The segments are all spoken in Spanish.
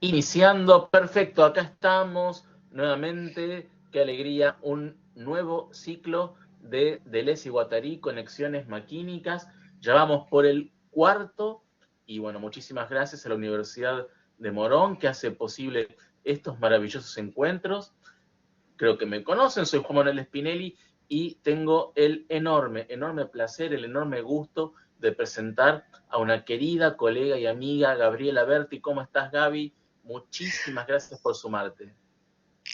Iniciando, perfecto, acá estamos nuevamente, qué alegría, un nuevo ciclo de Deleuze y Guattari, Conexiones Maquínicas, ya vamos por el cuarto, y bueno, muchísimas gracias a la Universidad de Morón que hace posible estos maravillosos encuentros. Creo que me conocen, soy Juan Manuel Spinelli y tengo el enorme placer, el enorme gusto de presentar a una querida colega y amiga, Gabriela Berti. ¿Cómo estás, Gaby? Muchísimas gracias por sumarte.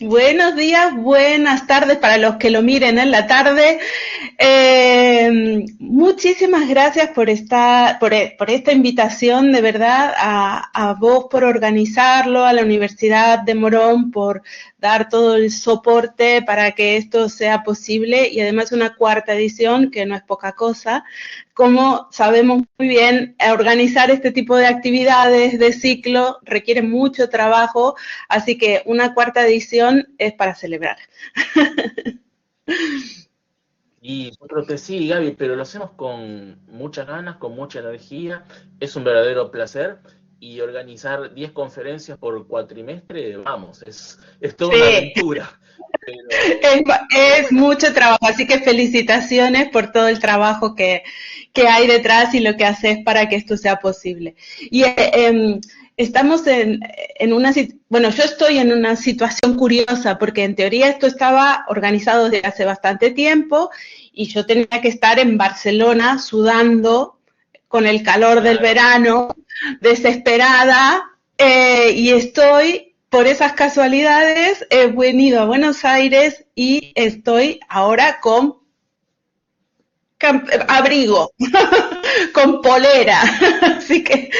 Buenos días, buenas tardes para los que lo miren en la tarde. Muchísimas gracias por esta invitación, de verdad, a vos por organizarlo, a la Universidad de Morón por dar todo el soporte para que esto sea posible y además una cuarta edición, que no es poca cosa. Como sabemos muy bien, organizar este tipo de actividades de ciclo requiere mucho trabajo, así que una cuarta edición es para celebrar. Y yo creo que sí, Gaby, pero lo hacemos con muchas ganas, con mucha energía. Es un verdadero placer. Y organizar 10 conferencias por cuatrimestre, vamos, es toda una Sí, aventura. es, Pero es bueno, mucho trabajo, así que felicitaciones por todo el trabajo que hay detrás y lo que haces para que esto sea posible. Y estamos en una, bueno, yo estoy en una situación curiosa porque en teoría esto estaba organizado desde hace bastante tiempo y yo tenía que estar en Barcelona sudando con el calor del claro. verano, desesperada, y estoy, por esas casualidades, he venido a Buenos Aires y estoy ahora con abrigo, con polera, así que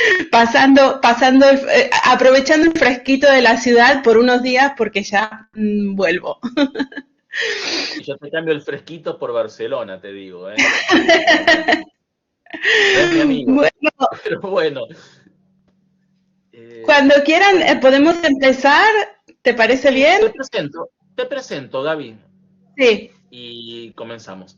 aprovechando el fresquito de la ciudad por unos días porque ya vuelvo. Y yo te cambio el fresquito por Barcelona, te digo, ¿eh? No es mi amigo, Bueno, pero bueno. Eh, cuando quieran bueno, podemos empezar, ¿te parece sí, bien? te presento, Gaby, Sí, y comenzamos.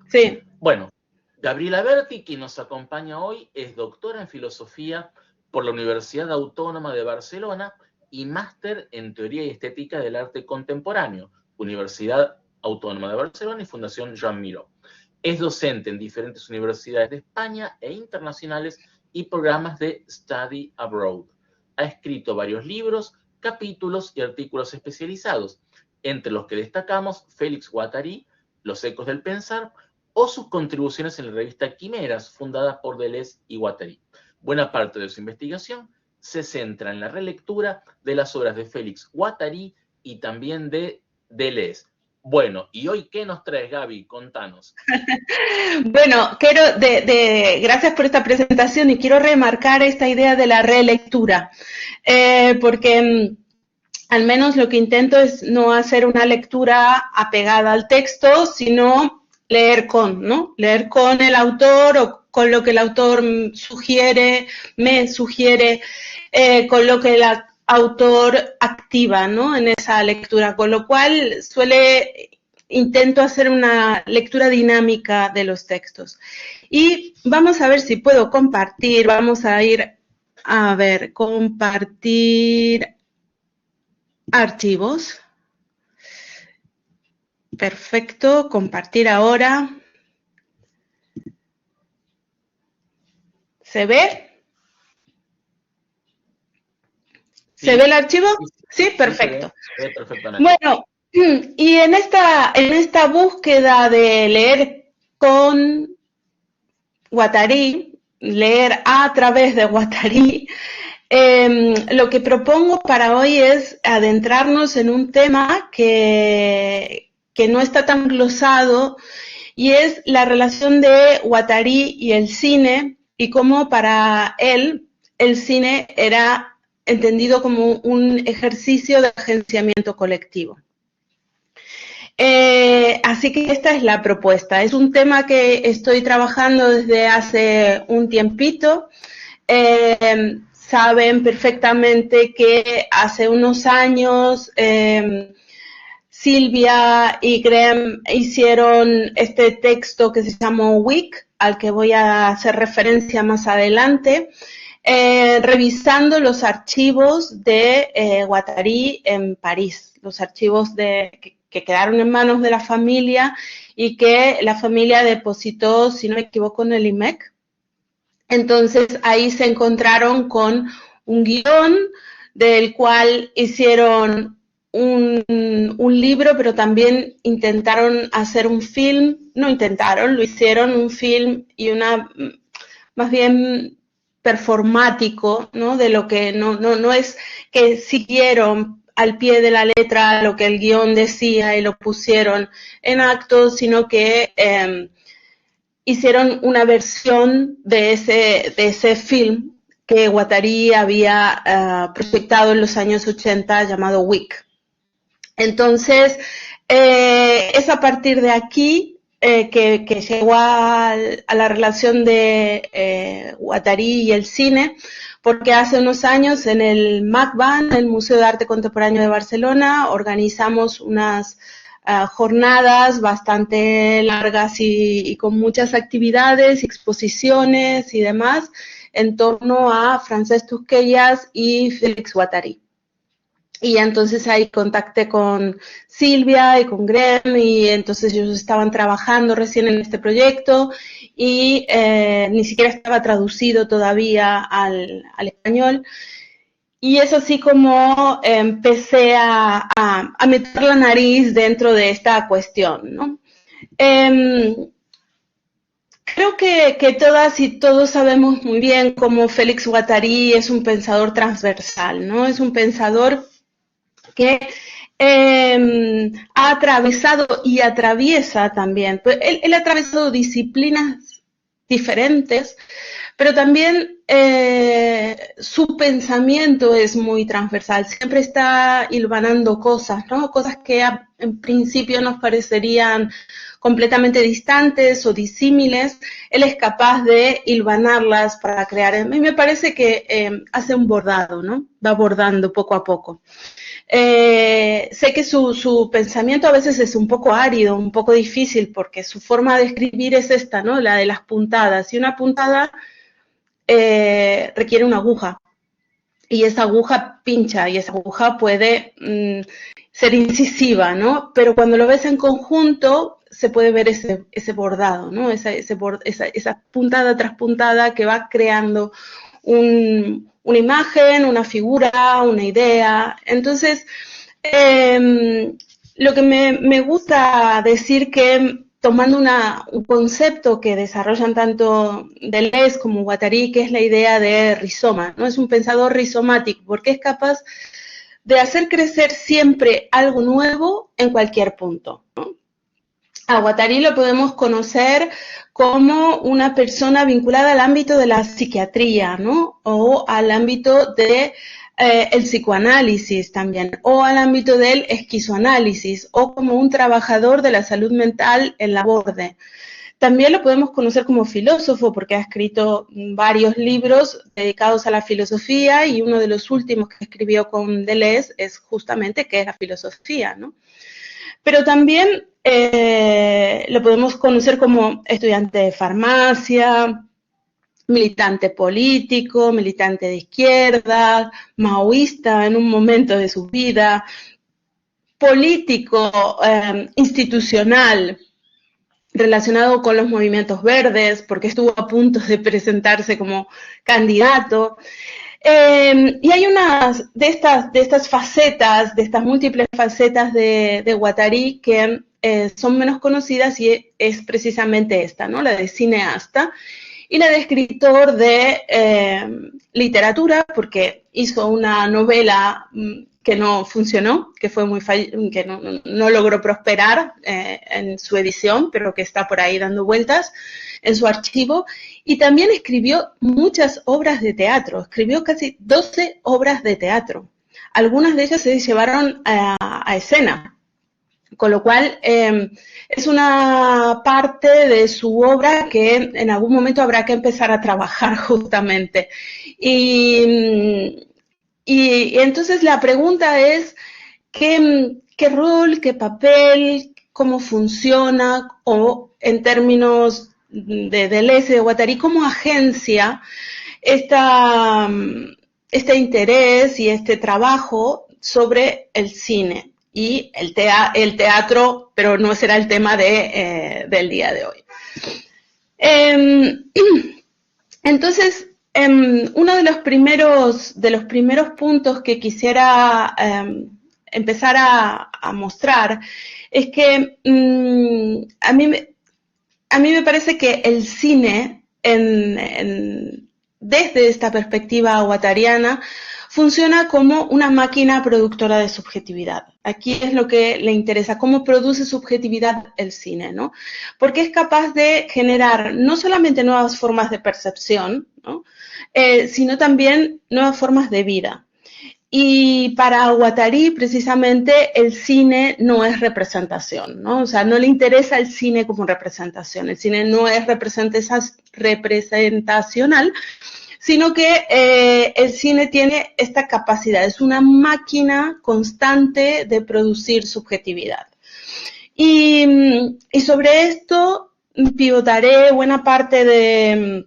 sí. Bueno, Gabriela Berti, quien nos acompaña hoy, es doctora en filosofía por la Universidad Autónoma de Barcelona y máster en teoría y estética del arte contemporáneo, Universidad Autónoma de Barcelona y Fundación Joan Miró. Es docente en diferentes universidades de España e internacionales y programas de Study Abroad. Ha escrito varios libros, capítulos y artículos especializados, entre los que destacamos Félix Guattari, Los ecos del pensar, o sus contribuciones en la revista Quimeras, fundada por Deleuze y Guattari. Buena parte de su investigación se centra en la relectura de las obras de Félix Guattari y también de Deleuze. Bueno, ¿y hoy qué nos traes, Gaby? Contanos. Bueno, gracias por esta presentación y quiero remarcar esta idea de la relectura, porque al menos lo que intento es no hacer una lectura apegada al texto, sino leer con, ¿no? Leer con el autor o con lo que el autor me sugiere, con lo que el autor activa, ¿no? En esa lectura, con lo cual intento hacer una lectura dinámica de los textos. Y vamos a ver si puedo compartir, vamos a ir a ver, compartir archivos. Perfecto, compartir ahora. ¿Se ve? ¿Se ve el Sí, archivo? sí, Sí, sí perfecto. se ve perfectamente. Bueno, y en esta búsqueda de leer con Guattari, leer a través de Guattari, lo que propongo para hoy es adentrarnos en un tema que no está tan glosado y es la relación de Guattari y el cine y cómo para él el cine era entendido como un ejercicio de agenciamiento colectivo. Así que esta es la propuesta. Es un tema que estoy trabajando desde hace un tiempito. Saben perfectamente que hace unos años Silvia y Graham hicieron este texto que se llamó Week, al que voy a hacer referencia más adelante, revisando los archivos de Guattari en París, los archivos que quedaron en manos de la familia y que la familia depositó, si no me equivoco, en el IMEC. Entonces ahí se encontraron con un guión del cual hicieron un libro, pero también intentaron hacer un film, no intentaron, lo hicieron un film y más bien performático, ¿no? De lo que no es que siguieron al pie de la letra lo que el guión decía y lo pusieron en acto, sino que hicieron una versión de ese film que Guattari había proyectado en los años 80 llamado Wick. Entonces, es a partir de aquí que llegó a la relación de Guattari y el cine, porque hace unos años en el MACBA, el Museo de Arte Contemporáneo de Barcelona, organizamos unas jornadas bastante largas y con muchas actividades, exposiciones y demás en torno a Francesc Tusquellas y Félix Guattari. Y entonces ahí contacté con Silvia y con Grem y entonces ellos estaban trabajando recién en este proyecto y ni siquiera estaba traducido todavía al español. Y es así como empecé a meter la nariz dentro de esta cuestión, ¿no? Creo que todas y todos sabemos muy bien cómo Félix Guattari es un pensador transversal, ¿no? Es un pensador que ha atravesado y atraviesa también. Él ha atravesado disciplinas diferentes, pero también su pensamiento es muy transversal, siempre está hilvanando cosas, ¿no? Cosas que en principio nos parecerían completamente distantes o disímiles, él es capaz de hilvanarlas para crear. A mí me parece que hace un bordado, ¿no? Va bordando poco a poco. Sé que su pensamiento a veces es un poco árido, un poco difícil, porque su forma de escribir es esta, ¿no? La de las puntadas. Y una puntada requiere una aguja. Y esa aguja pincha, y esa aguja puede ser incisiva, ¿no? Pero cuando lo ves en conjunto, se puede ver ese bordado, ¿no? Esa puntada tras puntada que va creando una imagen, una figura, una idea. Entonces, lo que me gusta decir que tomando un concepto que desarrollan tanto Deleuze como Guattari, que es la idea de rizoma, ¿no? Es un pensador rizomático, porque es capaz de hacer crecer siempre algo nuevo en cualquier punto, ¿no? A Guattari lo podemos conocer como una persona vinculada al ámbito de la psiquiatría, ¿no? O al ámbito de el psicoanálisis también, o al ámbito del esquizoanálisis, o como un trabajador de la salud mental en la Borde. También lo podemos conocer como filósofo porque ha escrito varios libros dedicados a la filosofía y uno de los últimos que escribió con Deleuze es justamente qué es la filosofía, ¿no? Pero también lo podemos conocer como estudiante de farmacia, militante político, militante de izquierda, maoísta en un momento de su vida, político, institucional, relacionado con los movimientos verdes, porque estuvo a punto de presentarse como candidato. Y hay unas de estas facetas, de estas múltiples facetas de Guattari que son menos conocidas y es precisamente esta, ¿no? La de cineasta y la de escritor de literatura, porque hizo una novela que no funcionó, que fue que no logró prosperar en su edición, pero que está por ahí dando vueltas en su archivo, y también escribió muchas obras de teatro, escribió casi 12 obras de teatro. Algunas de ellas se llevaron a escena, con lo cual es una parte de su obra que en algún momento habrá que empezar a trabajar justamente. Y entonces la pregunta es, ¿qué rol, qué papel, cómo funciona, o en términos de Deleuze y de Guattari, cómo agencia este interés y este trabajo sobre el cine y el teatro, pero no será el tema del día de hoy. Entonces, uno de los primeros puntos que quisiera empezar a mostrar es que a mí me parece que el cine, desde esta perspectiva guattariana, funciona como una máquina productora de subjetividad. Aquí es lo que le interesa, cómo produce subjetividad el cine, ¿no? Porque es capaz de generar no solamente nuevas formas de percepción, ¿no? Sino también nuevas formas de vida. Y para Guattari, precisamente, el cine no es representación, ¿no? O sea, no le interesa el cine como representación. El cine no es representacional, sino que el cine tiene esta capacidad, es una máquina constante de producir subjetividad. Y sobre esto pivotaré buena parte de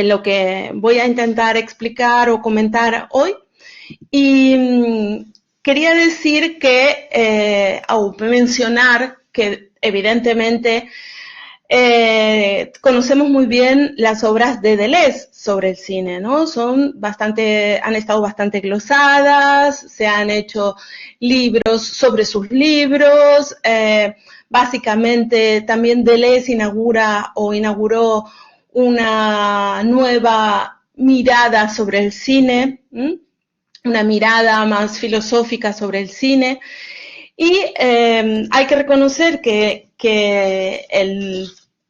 lo que voy a intentar explicar o comentar hoy. Y quería decir que, o mencionar que evidentemente conocemos muy bien las obras de Deleuze sobre el cine, ¿no? Han estado bastante glosadas, se han hecho libros sobre sus libros, básicamente también Deleuze inauguró una nueva mirada sobre el cine, una mirada más filosófica sobre el cine, y hay que reconocer que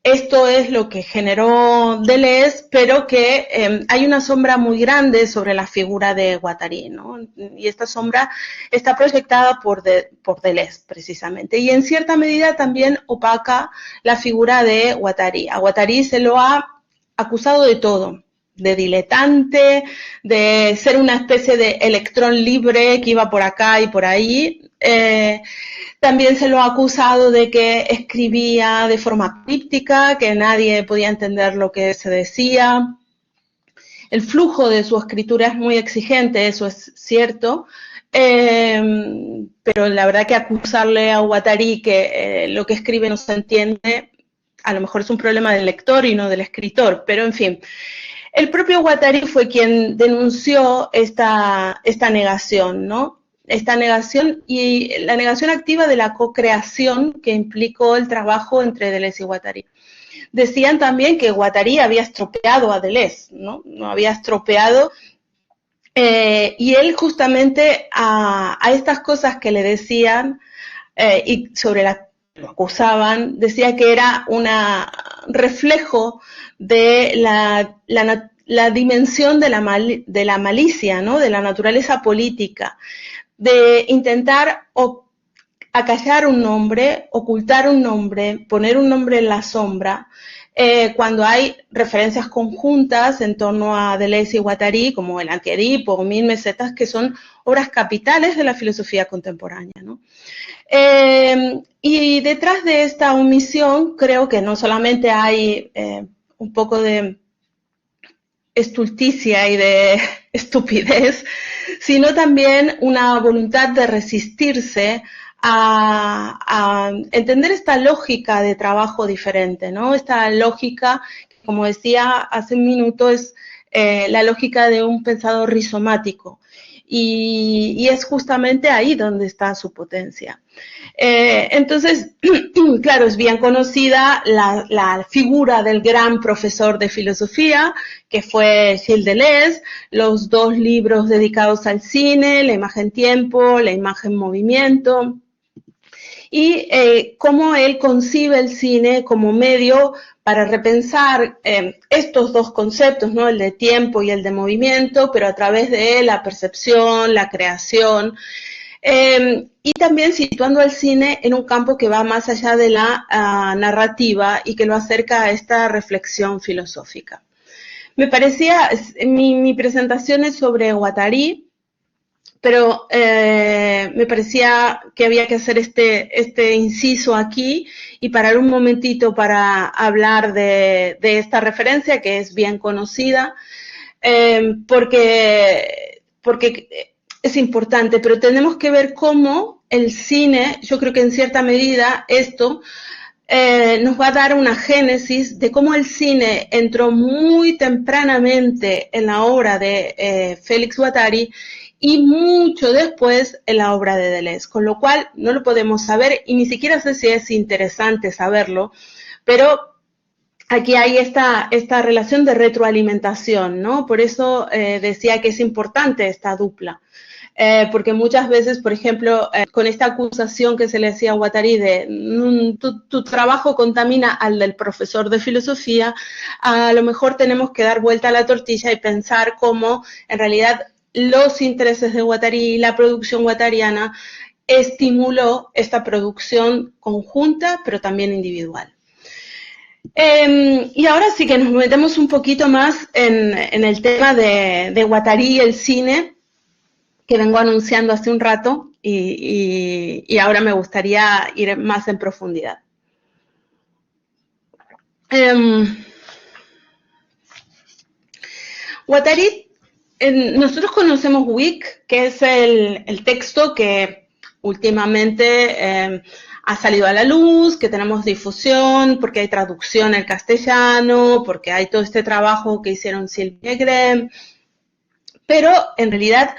esto es lo que generó Deleuze, pero que hay una sombra muy grande sobre la figura de Guattari, ¿no? Y esta sombra está proyectada por Deleuze, precisamente, y en cierta medida también opaca la figura de Guattari. A Guattari se lo ha acusado de todo, de diletante, de ser una especie de electrón libre que iba por acá y por ahí. También se lo ha acusado de que escribía de forma críptica, que nadie podía entender lo que se decía. El flujo de su escritura es muy exigente, eso es cierto, pero la verdad que acusarle a Guattari que lo que escribe no se entiende, a lo mejor es un problema del lector y no del escritor, pero en fin. El propio Guattari fue quien denunció esta negación, ¿no? Esta negación y la negación activa de la co-creación que implicó el trabajo entre Deleuze y Guattari. Decían también que Guattari había estropeado a Deleuze, ¿no? No había estropeado, y él justamente a estas cosas que le decían y sobre las que lo acusaban, decía que era un reflejo de la dimensión de la malicia, ¿no? De la naturaleza política, de intentar acallar un nombre, ocultar un nombre, poner un nombre en la sombra, cuando hay referencias conjuntas en torno a Deleuze y Guattari, como el Antiedipo o Mil Mesetas, que son obras capitales de la filosofía contemporánea, ¿no? Y detrás de esta omisión creo que no solamente hay un poco de estulticia y de estupidez, sino también una voluntad de resistirse a entender esta lógica de trabajo diferente, ¿no? Esta lógica, como decía hace un minuto, es la lógica de un pensador rizomático. Y es justamente ahí donde está su potencia. Entonces, claro, es bien conocida la figura del gran profesor de filosofía, que fue Gilles Deleuze, los 2 libros dedicados al cine, La imagen tiempo, La imagen movimiento, y cómo él concibe el cine como medio para repensar estos 2 conceptos, ¿no? El de tiempo y el de movimiento, pero a través de la percepción, la creación, y también situando al cine en un campo que va más allá de la narrativa y que lo acerca a esta reflexión filosófica. Me parecía, mi presentación es sobre Guattari, pero me parecía que había que hacer este inciso aquí y parar un momentito para hablar de esta referencia que es bien conocida. porque es importante, pero tenemos que ver cómo el cine, yo creo que en cierta medida esto nos va a dar una génesis de cómo el cine entró muy tempranamente en la obra de Félix Guattari y mucho después en la obra de Deleuze, con lo cual no lo podemos saber y ni siquiera sé si es interesante saberlo, pero aquí hay esta relación de retroalimentación, ¿no? Por eso decía que es importante esta dupla. Porque muchas veces, por ejemplo, con esta acusación que se le hacía a Guattari de tu trabajo contamina al del profesor de filosofía, a lo mejor tenemos que dar vuelta a la tortilla y pensar cómo en realidad los intereses de Guattari y la producción guattariana estimuló esta producción conjunta, pero también individual. Y ahora sí que nos metemos un poquito más en el tema de Guattari y el cine, que vengo anunciando hace un rato y ahora me gustaría ir más en profundidad. Guattari, nosotros conocemos WIC, que es el texto que últimamente ha salido a la luz, que tenemos difusión, porque hay traducción al castellano, porque hay todo este trabajo que hicieron Silvia y Grem, pero en realidad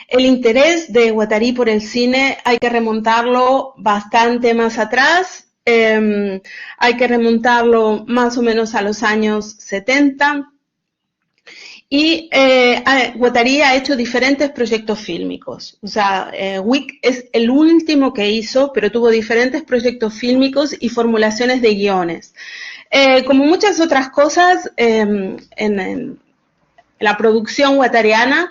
el interés de Guattari por el cine hay que remontarlo bastante más atrás, hay que remontarlo más o menos a los años 70, y Guattari ha hecho diferentes proyectos fílmicos. O sea, WIC es el último que hizo, pero tuvo diferentes proyectos fílmicos y formulaciones de guiones. Como muchas otras cosas, en la producción guattariana,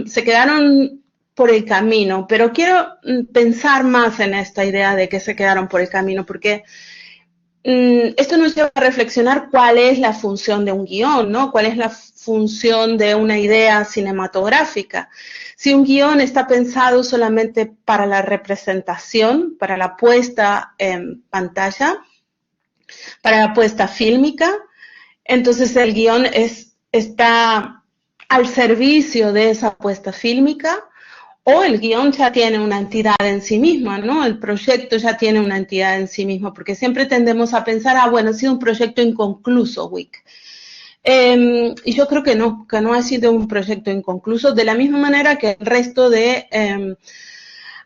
se quedaron por el camino, pero quiero pensar más en esta idea de que se quedaron por el camino, porque esto nos lleva a reflexionar cuál es la función de un guión, ¿no? Cuál es la función de una idea cinematográfica. Si un guión está pensado solamente para la representación, para la puesta en pantalla, para la puesta fílmica, entonces el guión está al servicio de esa puesta fílmica, o el guión ya tiene una entidad en sí misma, ¿no? El proyecto ya tiene una entidad en sí mismo, porque siempre tendemos a pensar, bueno, ha sido un proyecto inconcluso, WIC. Y yo creo que no ha sido un proyecto inconcluso, de la misma manera que el resto de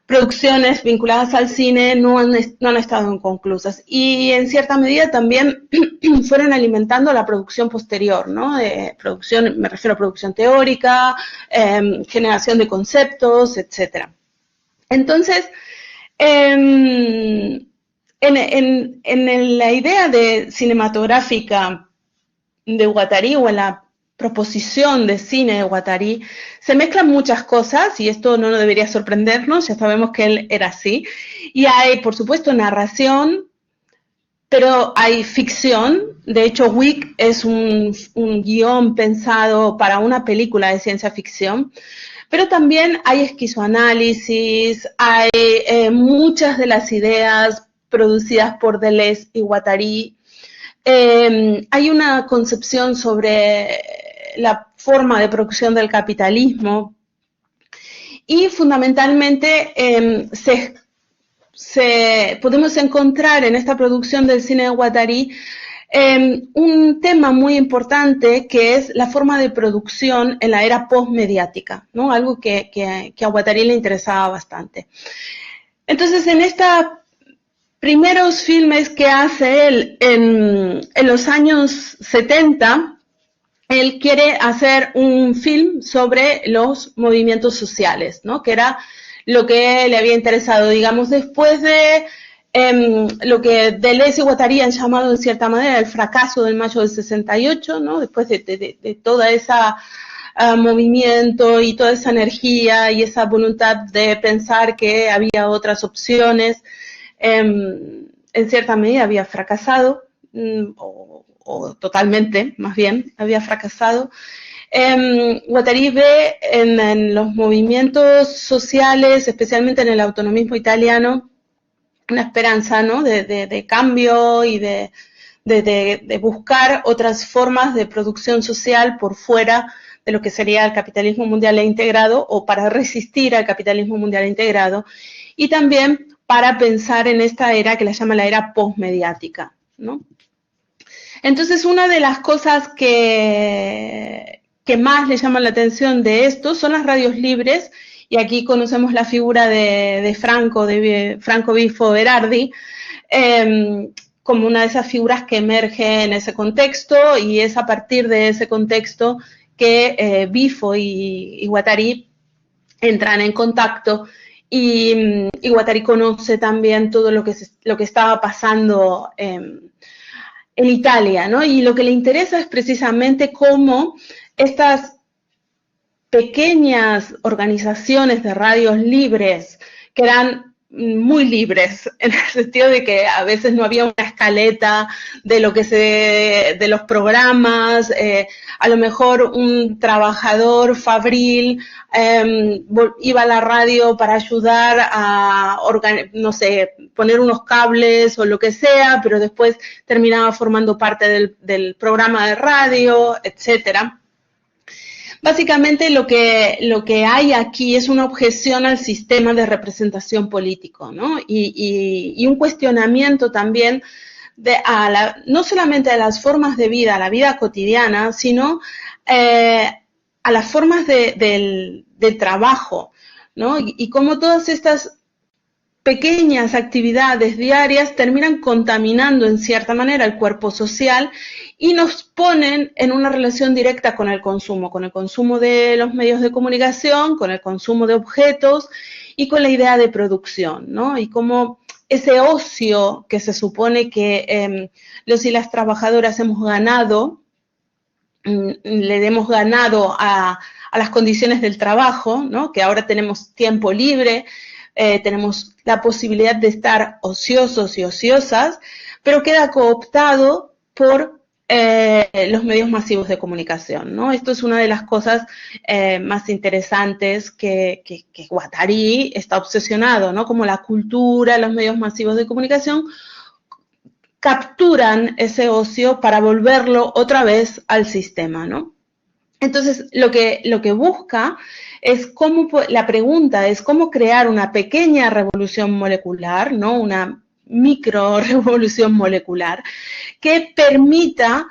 producciones vinculadas al cine no han estado inconclusas, y en cierta medida también fueron alimentando la producción posterior, ¿no? Producción, me refiero a producción teórica, generación de conceptos, etc. Entonces, en la idea de cinematográfica de Guattari, o en la proposición de cine de Guattari, se mezclan muchas cosas, y esto no nos debería sorprendernos, ya sabemos que él era así, y hay, por supuesto, narración, pero hay ficción. De hecho, WIC es un guión pensado para una película de ciencia ficción, pero también hay esquizoanálisis, hay muchas de las ideas producidas por Deleuze y Guattari. Hay una concepción sobre la forma de producción del capitalismo, y fundamentalmente podemos encontrar en esta producción del cine de Guattari un tema muy importante, que es la forma de producción en la era postmediática, ¿no? Algo que a Guattari le interesaba bastante. Entonces, en estos primeros filmes que hace él en los años 70, él quiere hacer un film sobre los movimientos sociales, ¿no? Que era lo que le había interesado, digamos, después de lo que Deleuze y Guattari han llamado en cierta manera el fracaso del mayo del 68, ¿no? Después de toda esa movimiento y toda esa energía y esa voluntad de pensar que había otras opciones, en cierta medida había fracasado, o totalmente, más bien, había fracasado. Guattari ve en los movimientos sociales, especialmente en el autonomismo italiano, una esperanza, ¿no? de cambio y de de buscar otras formas de producción social por fuera de lo que sería el capitalismo mundial integrado, o para resistir al capitalismo mundial integrado, y también para pensar en esta era que la llama la era postmediática, ¿no? Entonces, una de las cosas que más le llaman la atención de esto son las radios libres, y aquí conocemos la figura de Franco Bifo Berardi, como una de esas figuras que emerge en ese contexto, y es a partir de ese contexto que Bifo y Guattari entran en contacto, y Guattari conoce también todo lo que estaba pasando en Italia, ¿no? Y lo que le interesa es precisamente cómo estas pequeñas organizaciones de radios libres, que eran muy libres, en el sentido de que a veces no había una escaleta de de los programas, a lo mejor un trabajador fabril iba a la radio para ayudar a, no sé, poner unos cables o lo que sea, pero después terminaba formando parte del programa de radio, etcétera. Básicamente lo que hay aquí es una objeción al sistema de representación político, ¿no? Y un cuestionamiento también no solamente de las formas de vida, a la vida cotidiana, sino a las formas del trabajo, ¿no? Y cómo todas estas pequeñas actividades diarias terminan contaminando en cierta manera el cuerpo social y nos ponen en una relación directa con el consumo de los medios de comunicación, con el consumo de objetos y con la idea de producción, ¿no? Y cómo ese ocio que se supone que los y las trabajadoras hemos ganado, le hemos ganado a las condiciones del trabajo, ¿no? Que ahora tenemos tiempo libre, tenemos la posibilidad de estar ociosos y ociosas, pero queda cooptado por los medios masivos de comunicación, ¿no? Esto es una de las cosas más interesantes que Guattari está obsesionado, ¿no? Como la cultura, los medios masivos de comunicación capturan ese ocio para volverlo otra vez al sistema, ¿no? Entonces, lo que busca es la pregunta es cómo crear una pequeña revolución molecular, ¿no? Una micro revolución molecular que permita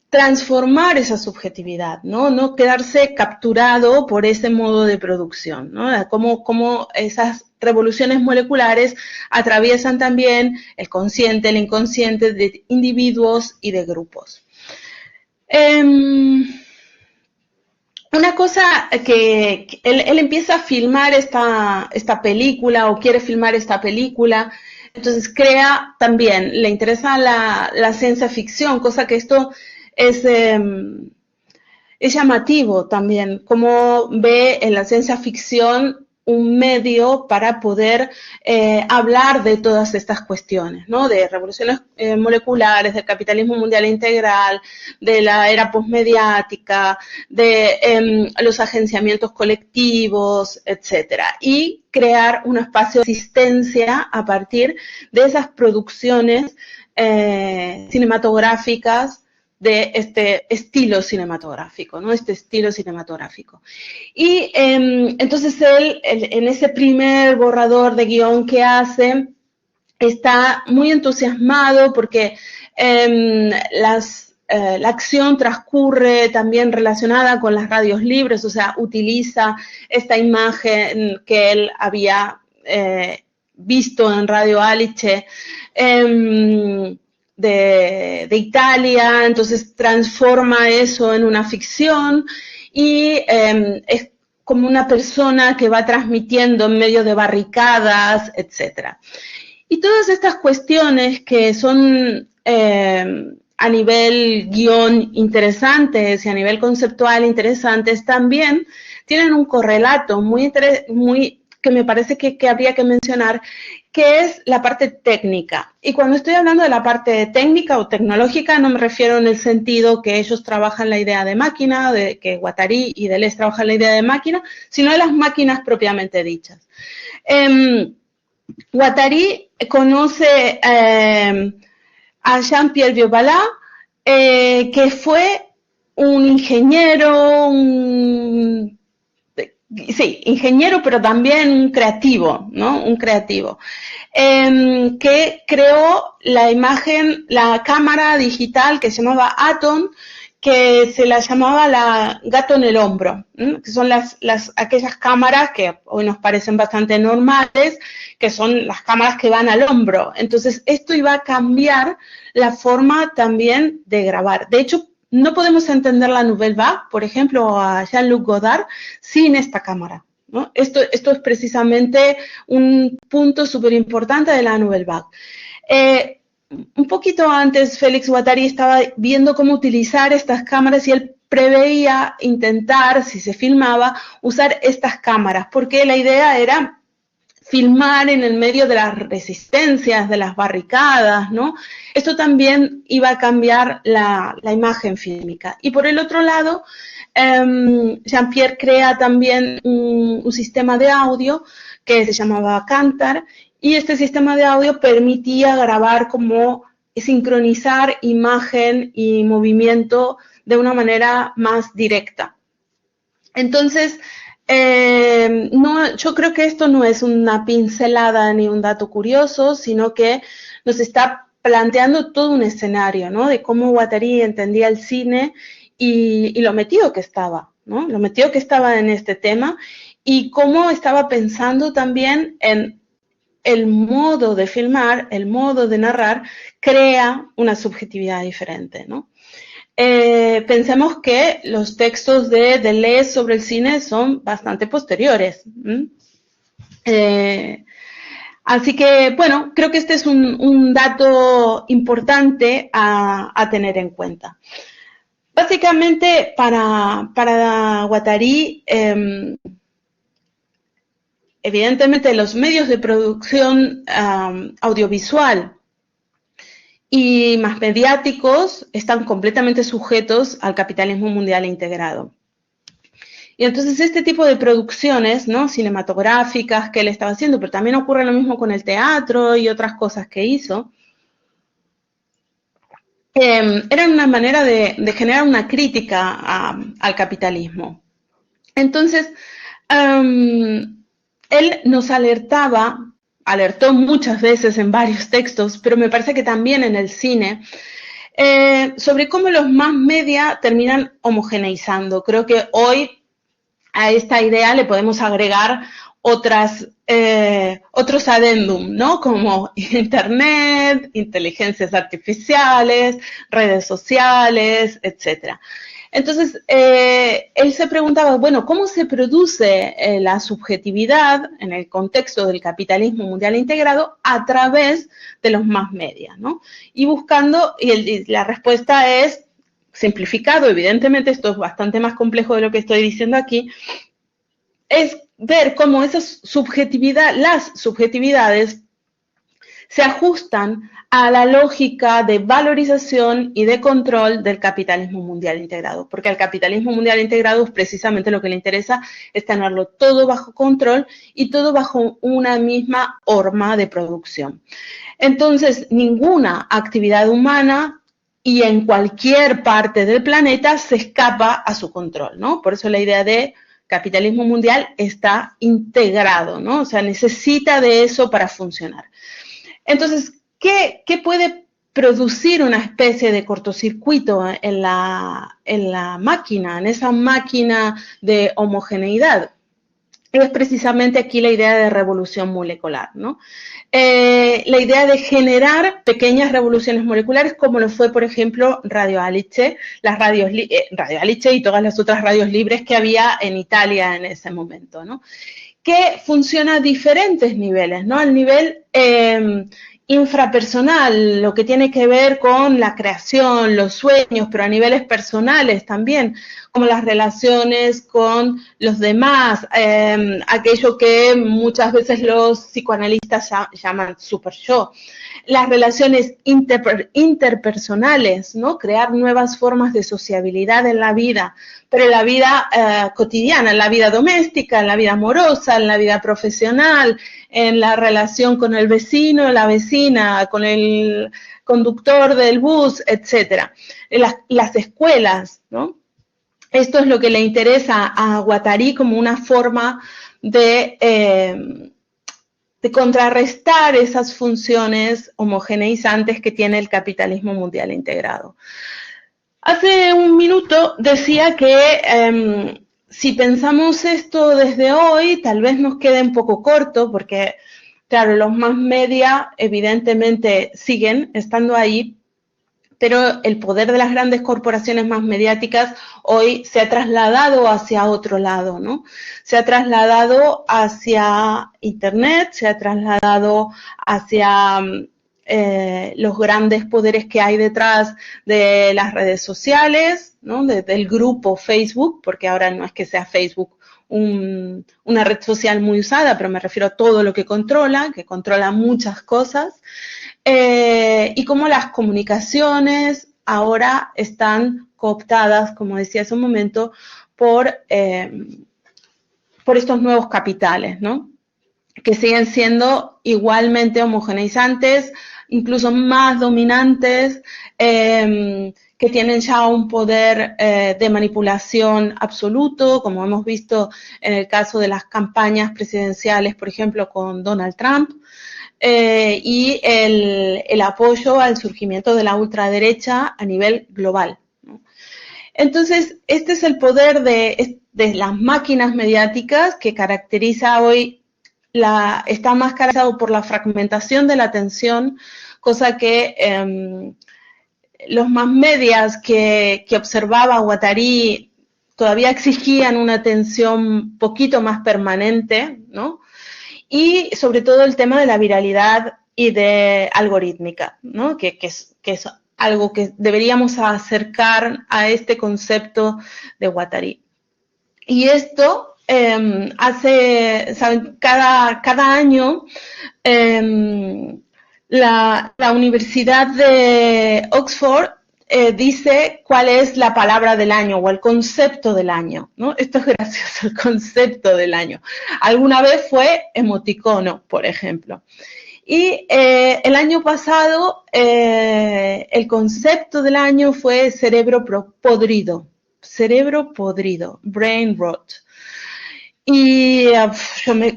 transformar esa subjetividad, ¿no? No quedarse capturado por ese modo de producción, ¿no? Cómo esas revoluciones moleculares atraviesan también el consciente, el inconsciente de individuos y de grupos. Una cosa que él empieza a filmar esta película, o quiere filmar esta película, entonces le interesa la ciencia ficción, cosa que esto es llamativo también, cómo ve en la ciencia ficción un medio para poder hablar de todas estas cuestiones, ¿no? De revoluciones moleculares, del capitalismo mundial integral, de la era postmediática, de los agenciamientos colectivos, etcétera, y crear un espacio de existencia a partir de esas producciones cinematográficas de este estilo cinematográfico, ¿no? Este estilo cinematográfico. Y entonces él, en ese primer borrador de guión que hace, está muy entusiasmado porque la acción transcurre también relacionada con las radios libres, o sea, utiliza esta imagen que él había visto en Radio Alice, de Italia, entonces transforma eso en una ficción y es como una persona que va transmitiendo en medio de barricadas, etcétera. Y todas estas cuestiones que son a nivel guión interesantes y a nivel conceptual interesantes, también tienen un correlato muy que me parece que habría que mencionar, que es la parte técnica. Y cuando estoy hablando de la parte técnica o tecnológica, no me refiero en el sentido que ellos trabajan la idea de máquina, de que Guattari y Deleuze trabajan la idea de máquina, sino de las máquinas propiamente dichas. Guattari conoce a Jean-Pierre Viobalá, que fue un ingeniero, sí, ingeniero, pero también un creativo, ¿no? Un creativo, que creó la imagen, la cámara digital que se llamaba Atom, que se la llamaba la gato en el hombro, ¿no? Que son aquellas cámaras que hoy nos parecen bastante normales, que son las cámaras que van al hombro. Entonces, esto iba a cambiar la forma también de grabar. De hecho, no podemos entender la Nouvelle Vague, por ejemplo, a Jean-Luc Godard, sin esta cámara, ¿no? Esto es precisamente un punto súper importante de la Nouvelle Vague. Un poquito antes, Félix Guattari estaba viendo cómo utilizar estas cámaras y él preveía intentar, si se filmaba, usar estas cámaras, porque la idea era filmar en el medio de las resistencias, de las barricadas, ¿no? Esto también iba a cambiar la imagen fílmica. Y por el otro lado, Jean-Pierre crea también un sistema de audio que se llamaba Cantar, y este sistema de audio permitía grabar como sincronizar imagen y movimiento de una manera más directa. Entonces, yo creo que esto no es una pincelada ni un dato curioso, sino que nos está planteando todo un escenario, ¿no? De cómo Guattari entendía el cine y lo metido que estaba, ¿no? Lo metido que estaba en este tema y cómo estaba pensando también en el modo de filmar, el modo de narrar, crea una subjetividad diferente, ¿no? Pensemos que los textos de Deleuze sobre el cine son bastante posteriores. Así que, bueno, creo que este es un dato importante a tener en cuenta. Básicamente, para Guattari, evidentemente los medios de producción audiovisual y más mediáticos están completamente sujetos al capitalismo mundial integrado. Y entonces este tipo de producciones, ¿no?, cinematográficas que él estaba haciendo, pero también ocurre lo mismo con el teatro y otras cosas que hizo, eran una manera de generar una crítica al capitalismo. Entonces, él nos alertó muchas veces en varios textos, pero me parece que también en el cine, sobre cómo los más media terminan homogeneizando. Creo que hoy a esta idea le podemos agregar otros adendum, ¿no? Como Internet, inteligencias artificiales, redes sociales, etcétera. Entonces, él se preguntaba, bueno, ¿cómo se produce la subjetividad en el contexto del capitalismo mundial integrado a través de los más media, ¿no? Y buscando, y la respuesta es, simplificado, evidentemente esto es bastante más complejo de lo que estoy diciendo aquí, es ver cómo las subjetividades se ajustan a la lógica de valorización y de control del capitalismo mundial integrado, porque al capitalismo mundial integrado es precisamente lo que le interesa, es tenerlo todo bajo control y todo bajo una misma horma de producción. Entonces, ninguna actividad humana y en cualquier parte del planeta se escapa a su control, ¿no? Por eso la idea de capitalismo mundial está integrado, ¿no? O sea, necesita de eso para funcionar. Entonces, ¿qué puede producir una especie de cortocircuito en la máquina, en esa máquina de homogeneidad? Es precisamente aquí la idea de revolución molecular, ¿no? La idea de generar pequeñas revoluciones moleculares, como lo fue, por ejemplo, Radio Alice, Radio Alice y todas las otras radios libres que había en Italia en ese momento, ¿no? Que funciona a diferentes niveles, ¿no? Al nivel infrapersonal, lo que tiene que ver con la creación, los sueños, pero a niveles personales también, como las relaciones con los demás, aquello que muchas veces los psicoanalistas llaman super yo, las relaciones interpersonales, ¿no? Crear nuevas formas de sociabilidad en la vida, pero en la vida cotidiana, en la vida doméstica, en la vida amorosa, en la vida profesional, en la relación con el vecino, la vecina, con el conductor del bus, etcétera. Las escuelas, ¿no? Esto es lo que le interesa a Guattari como una forma de contrarrestar esas funciones homogeneizantes que tiene el capitalismo mundial integrado. Hace un minuto decía que si pensamos esto desde hoy, tal vez nos quede un poco corto, porque, claro, los más media evidentemente siguen estando ahí, pero el poder de las grandes corporaciones más mediáticas hoy se ha trasladado hacia otro lado, ¿no? Se ha trasladado hacia Internet, se ha trasladado hacia los grandes poderes que hay detrás de las redes sociales, ¿no? Del grupo Facebook, porque ahora no es que sea Facebook una red social muy usada, pero me refiero a todo lo que controla muchas cosas. Y cómo las comunicaciones ahora están cooptadas, como decía hace un momento, por estos nuevos capitales, ¿no? Que siguen siendo igualmente homogeneizantes, incluso más dominantes, que tienen ya un poder de manipulación absoluto, como hemos visto en el caso de las campañas presidenciales, por ejemplo, con Donald Trump. Y el apoyo al surgimiento de la ultraderecha a nivel global, ¿no? Entonces, este es el poder de las máquinas mediáticas que caracteriza hoy, está más caracterizado por la fragmentación de la atención, cosa que los más medias que observaba Guattari todavía exigían una atención un poquito más permanente, ¿no? Y sobre todo el tema de la viralidad y de algorítmica, ¿no? Que es algo que deberíamos acercar a este concepto de Guattari. Y esto ¿saben? Cada año la Universidad de Oxford dice cuál es la palabra del año o el concepto del año, ¿no? Esto es gracioso, el concepto del año. Alguna vez fue emoticono, por ejemplo. Y el año pasado el concepto del año fue cerebro podrido, brain rot. Y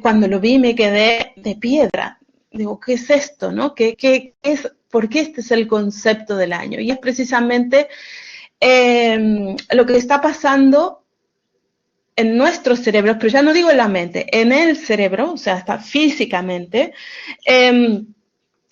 cuando lo vi me quedé de piedra. Digo, ¿qué es esto, no? ¿Qué es? ¿Por qué este es el concepto del año? Y es precisamente lo que está pasando en nuestros cerebros, pero ya no digo en la mente, en el cerebro, o sea, hasta físicamente,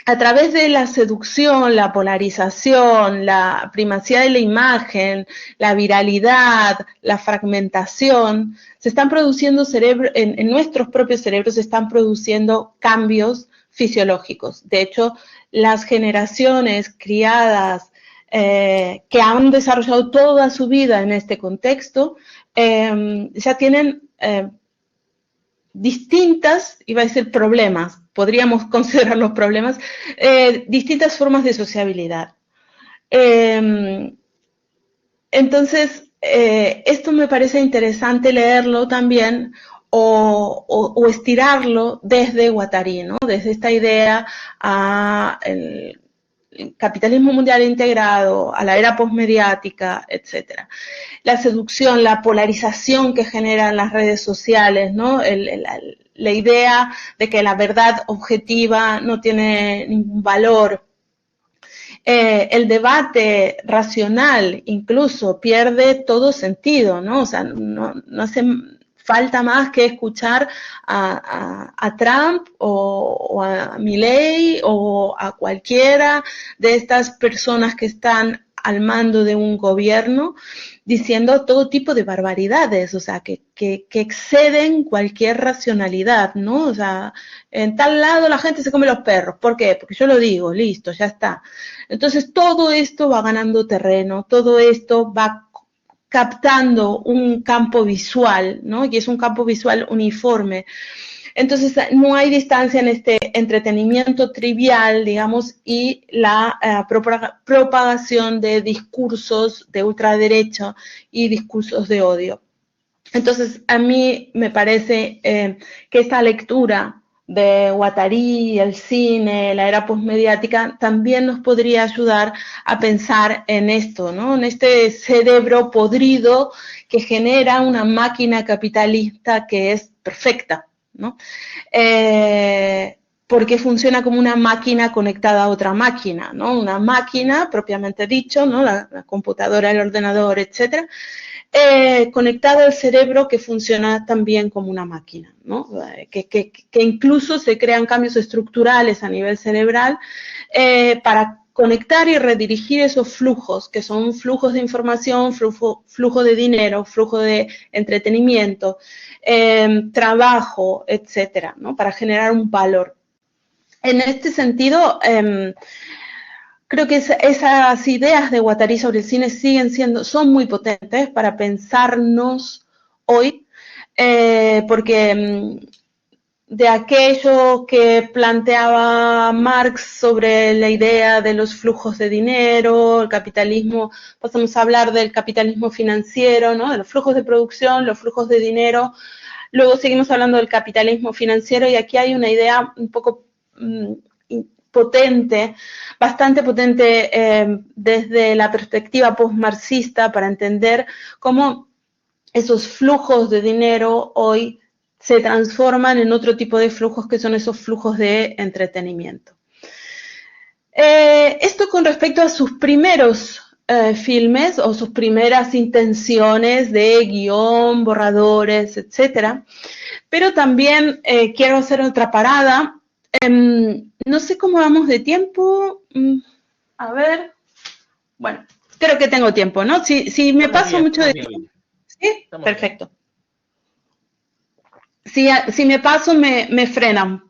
a través de la seducción, la polarización, la primacía de la imagen, la viralidad, la fragmentación, se están produciendo en nuestros propios cerebros se están produciendo cambios fisiológicos. De hecho, las generaciones criadas que han desarrollado toda su vida en este contexto, ya tienen distintas, iba a decir problemas, podríamos considerarlos problemas, distintas formas de sociabilidad. Entonces, esto me parece interesante leerlo también o estirarlo desde Guattari, ¿no? Desde esta idea a el capitalismo mundial integrado, a la era postmediática, etcétera. La seducción, la polarización que generan las redes sociales, ¿no? La idea de que la verdad objetiva no tiene ningún valor. El debate racional incluso pierde todo sentido, ¿no? O sea, no hace falta más que escuchar a Trump o a Milei o a cualquiera de estas personas que están al mando de un gobierno diciendo todo tipo de barbaridades, o sea, que exceden cualquier racionalidad, ¿no? O sea, en tal lado la gente se come los perros. ¿Por qué? Porque yo lo digo, listo, ya está. Entonces todo esto va ganando terreno, todo esto va captando un campo visual, ¿no? Y es un campo visual uniforme. Entonces, no hay distancia en este entretenimiento trivial, digamos, y la propagación de discursos de ultraderecha y discursos de odio. Entonces, a mí me parece que esta lectura de Guattari, el cine, la era postmediática, también nos podría ayudar a pensar en esto, ¿no? En este cerebro podrido que genera una máquina capitalista que es perfecta, ¿no? Porque funciona como una máquina conectada a otra máquina, ¿no? Una máquina, propiamente dicho, ¿no? La computadora, el ordenador, etcétera, conectado al cerebro que funciona también como una máquina, ¿no? Que incluso se crean cambios estructurales a nivel cerebral para conectar y redirigir esos flujos, que son flujos de información, flujo de dinero, flujo de entretenimiento, trabajo, etcétera, ¿no? Para generar un valor. En este sentido, creo que esas ideas de Guattari sobre el cine son muy potentes para pensarnos hoy, porque de aquello que planteaba Marx sobre la idea de los flujos de dinero, el capitalismo, pasamos a hablar del capitalismo financiero, ¿no? De los flujos de producción, los flujos de dinero. Luego seguimos hablando del capitalismo financiero y aquí hay una idea un poco potente, bastante potente desde la perspectiva postmarxista para entender cómo esos flujos de dinero hoy se transforman en otro tipo de flujos que son esos flujos de entretenimiento. Esto con respecto a sus primeros filmes o sus primeras intenciones de guión, borradores, etcétera. Pero también quiero hacer otra parada. No sé cómo vamos de tiempo. A ver. Bueno, creo que tengo tiempo, ¿no? Si me paso mucho de tiempo. ¿Sí? Perfecto. Si me paso, me frenan.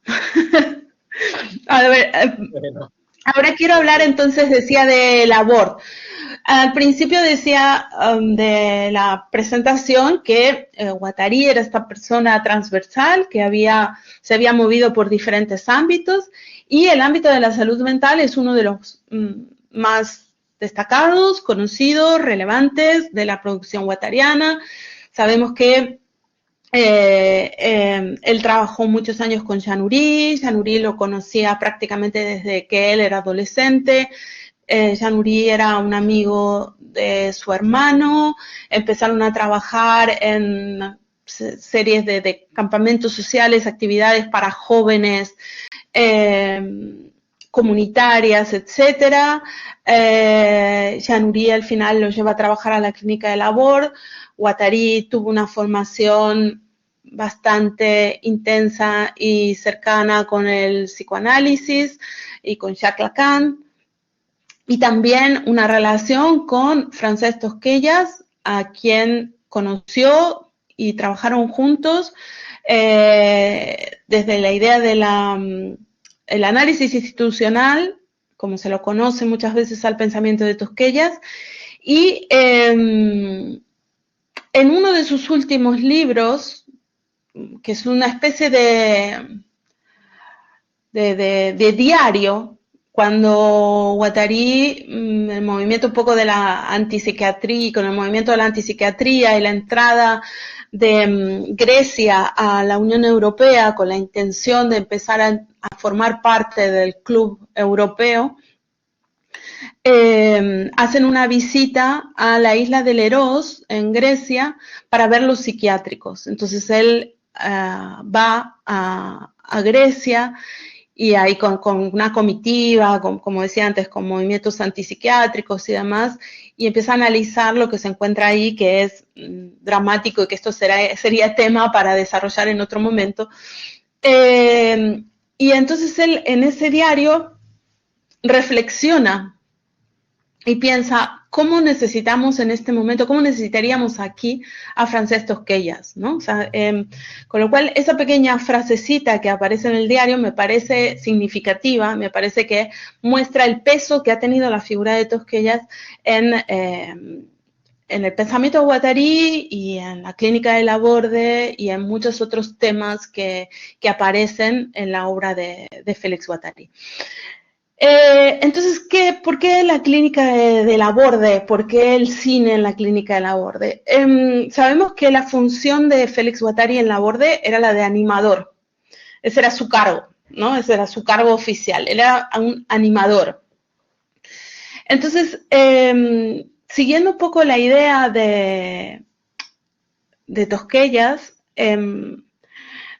A ver, bueno. Ahora quiero hablar entonces, decía, de labor. Al principio decía de la presentación que Guattari era esta persona transversal que se había movido por diferentes ámbitos y el ámbito de la salud mental es uno de los más destacados, conocidos, relevantes de la producción guattariana. Sabemos que él trabajó muchos años con Jean Ury lo conocía prácticamente desde que él era adolescente. Jean Ury era un amigo de su hermano, empezaron a trabajar en series de campamentos sociales, actividades para jóvenes, comunitarias, etcétera. Jean Ury al final lo lleva a trabajar a la clínica de Labor. Guattari tuvo una formación bastante intensa y cercana con el psicoanálisis y con Jacques Lacan, y también una relación con Francesc Tosquelles, a quien conoció y trabajaron juntos desde la idea de el análisis institucional, como se lo conoce muchas veces al pensamiento de Tosquelles, y en uno de sus últimos libros, que es una especie de diario, cuando Guattari, el movimiento un poco de la antipsiquiatría, con el movimiento de la antipsiquiatría y la entrada de Grecia a la Unión Europea con la intención de empezar a formar parte del club europeo, hacen una visita a la isla de Leros, en Grecia, para ver los psiquiátricos. Entonces él va a Grecia y ahí con una comitiva, como decía antes, con movimientos antipsiquiátricos y demás, y empieza a analizar lo que se encuentra ahí, que es dramático y que esto sería tema para desarrollar en otro momento. Y entonces él en ese diario reflexiona y piensa, ¿cómo necesitamos en este momento, cómo necesitaríamos aquí a Francesc Tosquelles, ¿no? O sea, con lo cual, esa pequeña frasecita que aparece en el diario me parece significativa, me parece que muestra el peso que ha tenido la figura de Tosquelles en el pensamiento de Guattari y en la clínica de Laborde y en muchos otros temas que aparecen en la obra de Félix Guattari. Entonces, ¿por qué la clínica de Laborde? ¿Por qué el cine en la clínica de Laborde? Sabemos que la función de Félix Guattari en Laborde era la de animador. Ese era su cargo, ¿no? Ese era su cargo oficial. Él era un animador. Entonces, siguiendo un poco la idea de Tosquellas,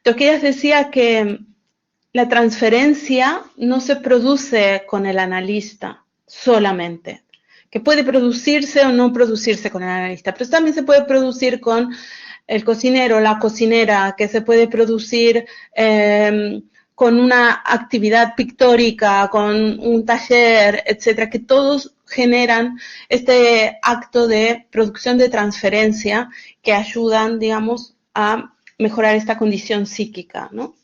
Tosquellas decía que la transferencia no se produce con el analista solamente, que puede producirse o no producirse con el analista, pero también se puede producir con el cocinero, la cocinera, que se puede producir con una actividad pictórica, con un taller, etcétera, que todos generan este acto de producción de transferencia que ayudan, digamos, a mejorar esta condición psíquica, ¿no?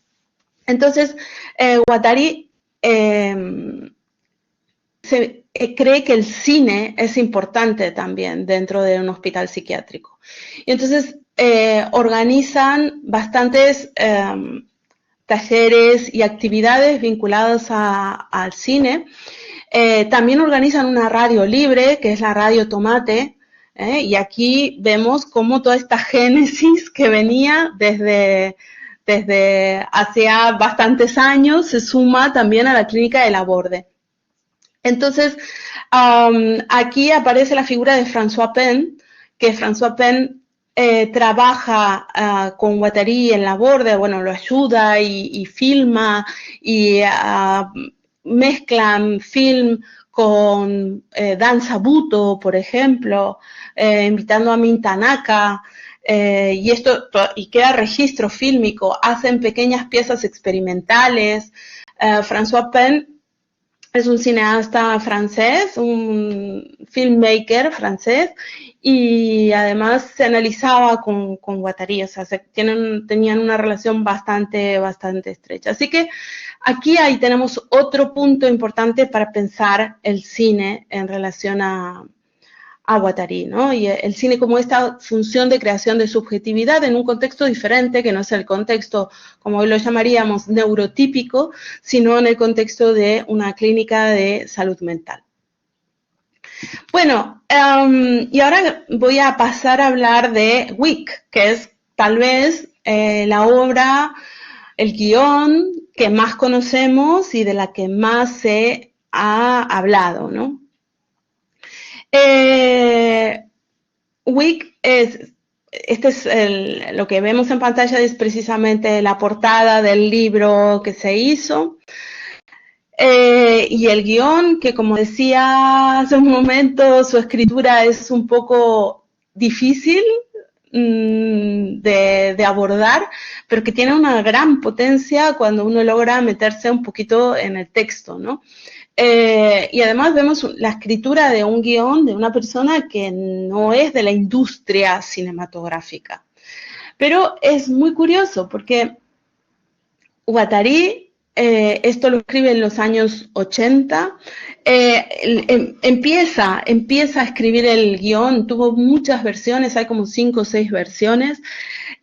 Entonces, Guattari cree que el cine es importante también dentro de un hospital psiquiátrico. Y entonces organizan bastantes talleres y actividades vinculadas al cine. También organizan una radio libre, que es la Radio Tomate, y aquí vemos cómo toda esta génesis que venía desde hacía bastantes años se suma también a la clínica de Laborde. Entonces, aquí aparece la figura de François Pen, que François Pen trabaja con Guattari en Laborde, bueno, lo ayuda y filma y mezclan film con danza buto, por ejemplo, invitando a Min Tanaka, y queda registro fílmico, hacen pequeñas piezas experimentales. François Pen es un cineasta francés, un filmmaker francés, y además se analizaba con Guattari, o sea, tenían una relación bastante estrecha. Así que ahí tenemos otro punto importante para pensar el cine en relación a Guattari, ¿no? Y el cine como esta función de creación de subjetividad en un contexto diferente, que no es el contexto, como hoy lo llamaríamos, neurotípico, sino en el contexto de una clínica de salud mental. Bueno, y ahora voy a pasar a hablar de Wick, que es tal vez la obra, el guión que más conocemos y de la que más se ha hablado, ¿no? Wick lo que vemos en pantalla es precisamente la portada del libro que se hizo. Y el guión, que como decía hace un momento, su escritura es un poco difícil de abordar, pero que tiene una gran potencia cuando uno logra meterse un poquito en el texto, ¿no? Y además vemos la escritura de un guión de una persona que no es de la industria cinematográfica. Pero es muy curioso porque Guattari, esto lo escribe en los años 80, empieza a escribir el guión, tuvo muchas versiones, hay como 5 o 6 versiones,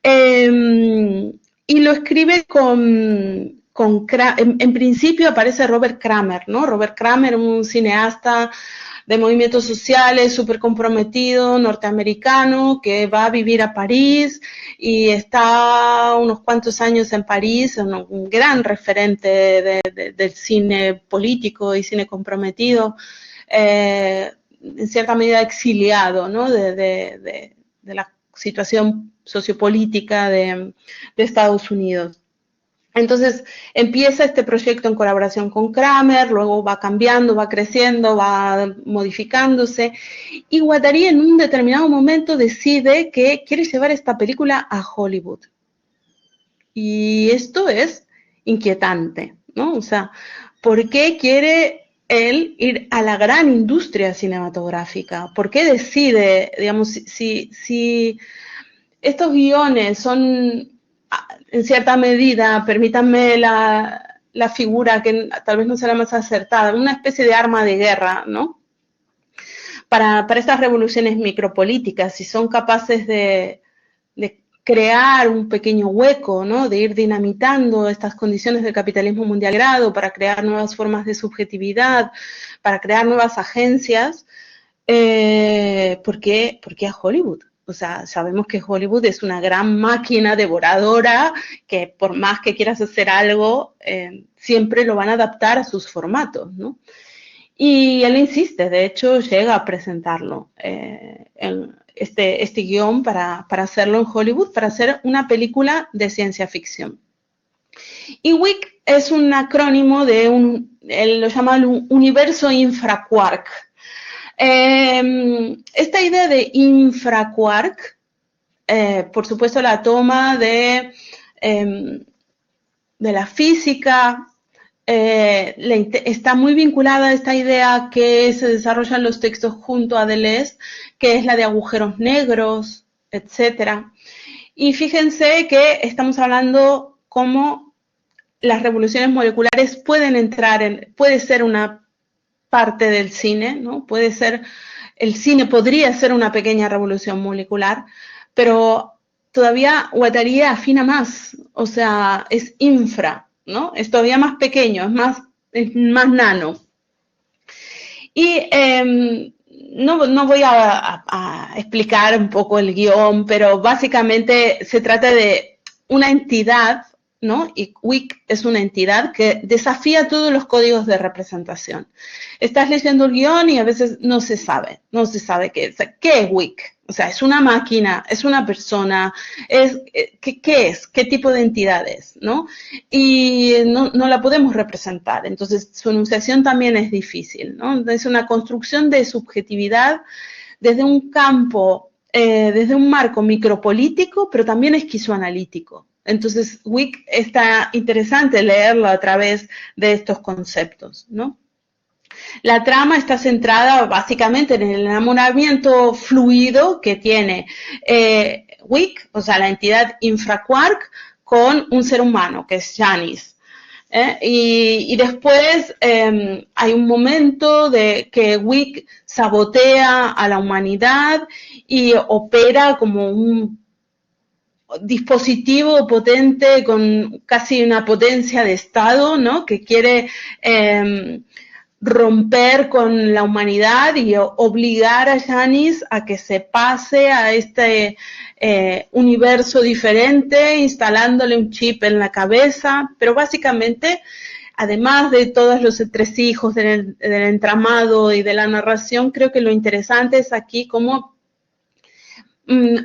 y lo escribe en principio aparece Robert Kramer, ¿no? Robert Kramer, un cineasta de movimientos sociales, súper comprometido, norteamericano, que va a vivir a París y está unos cuantos años en París, un gran referente del cine político y cine comprometido, en cierta medida exiliado, ¿no? de la situación sociopolítica de Estados Unidos. Entonces empieza este proyecto en colaboración con Kramer, luego va cambiando, va creciendo, va modificándose, y Guattari en un determinado momento decide que quiere llevar esta película a Hollywood. Y esto es inquietante, ¿no? O sea, ¿por qué quiere él ir a la gran industria cinematográfica? ¿Por qué decide, digamos, si estos guiones son, en cierta medida, permítanme la figura que tal vez no será más acertada, una especie de arma de guerra, ¿no? para estas revoluciones micropolíticas, si son capaces de crear un pequeño hueco, ¿no? De ir dinamitando estas condiciones del capitalismo mundial grado para crear nuevas formas de subjetividad, para crear nuevas agencias, ¿por qué a Hollywood? O sea, sabemos que Hollywood es una gran máquina devoradora que por más que quieras hacer algo, siempre lo van a adaptar a sus formatos, ¿no? Y él insiste, de hecho llega a presentarlo, este guión para hacerlo en Hollywood, para hacer una película de ciencia ficción. Y WIC es un acrónimo de él lo llama el universo infraquark. Esta idea de infraquark, por supuesto la toma de la física, está muy vinculada a esta idea que se desarrolla en los textos junto a Deleuze, que es la de agujeros negros, etc. Y fíjense que estamos hablando cómo las revoluciones moleculares puede ser una parte del cine, ¿no? El cine podría ser una pequeña revolución molecular, pero todavía Guattari afina más, o sea, es infra, ¿no? Es todavía más pequeño, es más nano. Y no voy a explicar un poco el guión, pero básicamente se trata de una entidad, ¿no? Y WIC es una entidad que desafía todos los códigos de representación. Estás leyendo el guión y a veces no se sabe qué es. ¿Qué es WIC? O sea, ¿es una máquina? ¿Es una persona? ¿Qué es? ¿Qué tipo de entidad es? ¿No? Y no la podemos representar. Entonces, su enunciación también es difícil, ¿no? Es una construcción de subjetividad desde un campo, desde un marco micropolítico, pero también esquizoanalítico. Entonces, WIC está interesante leerlo a través de estos conceptos, ¿no? La trama está centrada básicamente en el enamoramiento fluido que tiene WIC, o sea, la entidad infraquark, con un ser humano, que es Janice. Y después hay un momento de que WIC sabotea a la humanidad y opera como un dispositivo potente con casi una potencia de Estado, ¿no? Que quiere romper con la humanidad y obligar a Janice a que se pase a este universo diferente, instalándole un chip en la cabeza, pero básicamente, además de todos los entresijos del entramado y de la narración, creo que lo interesante es aquí cómo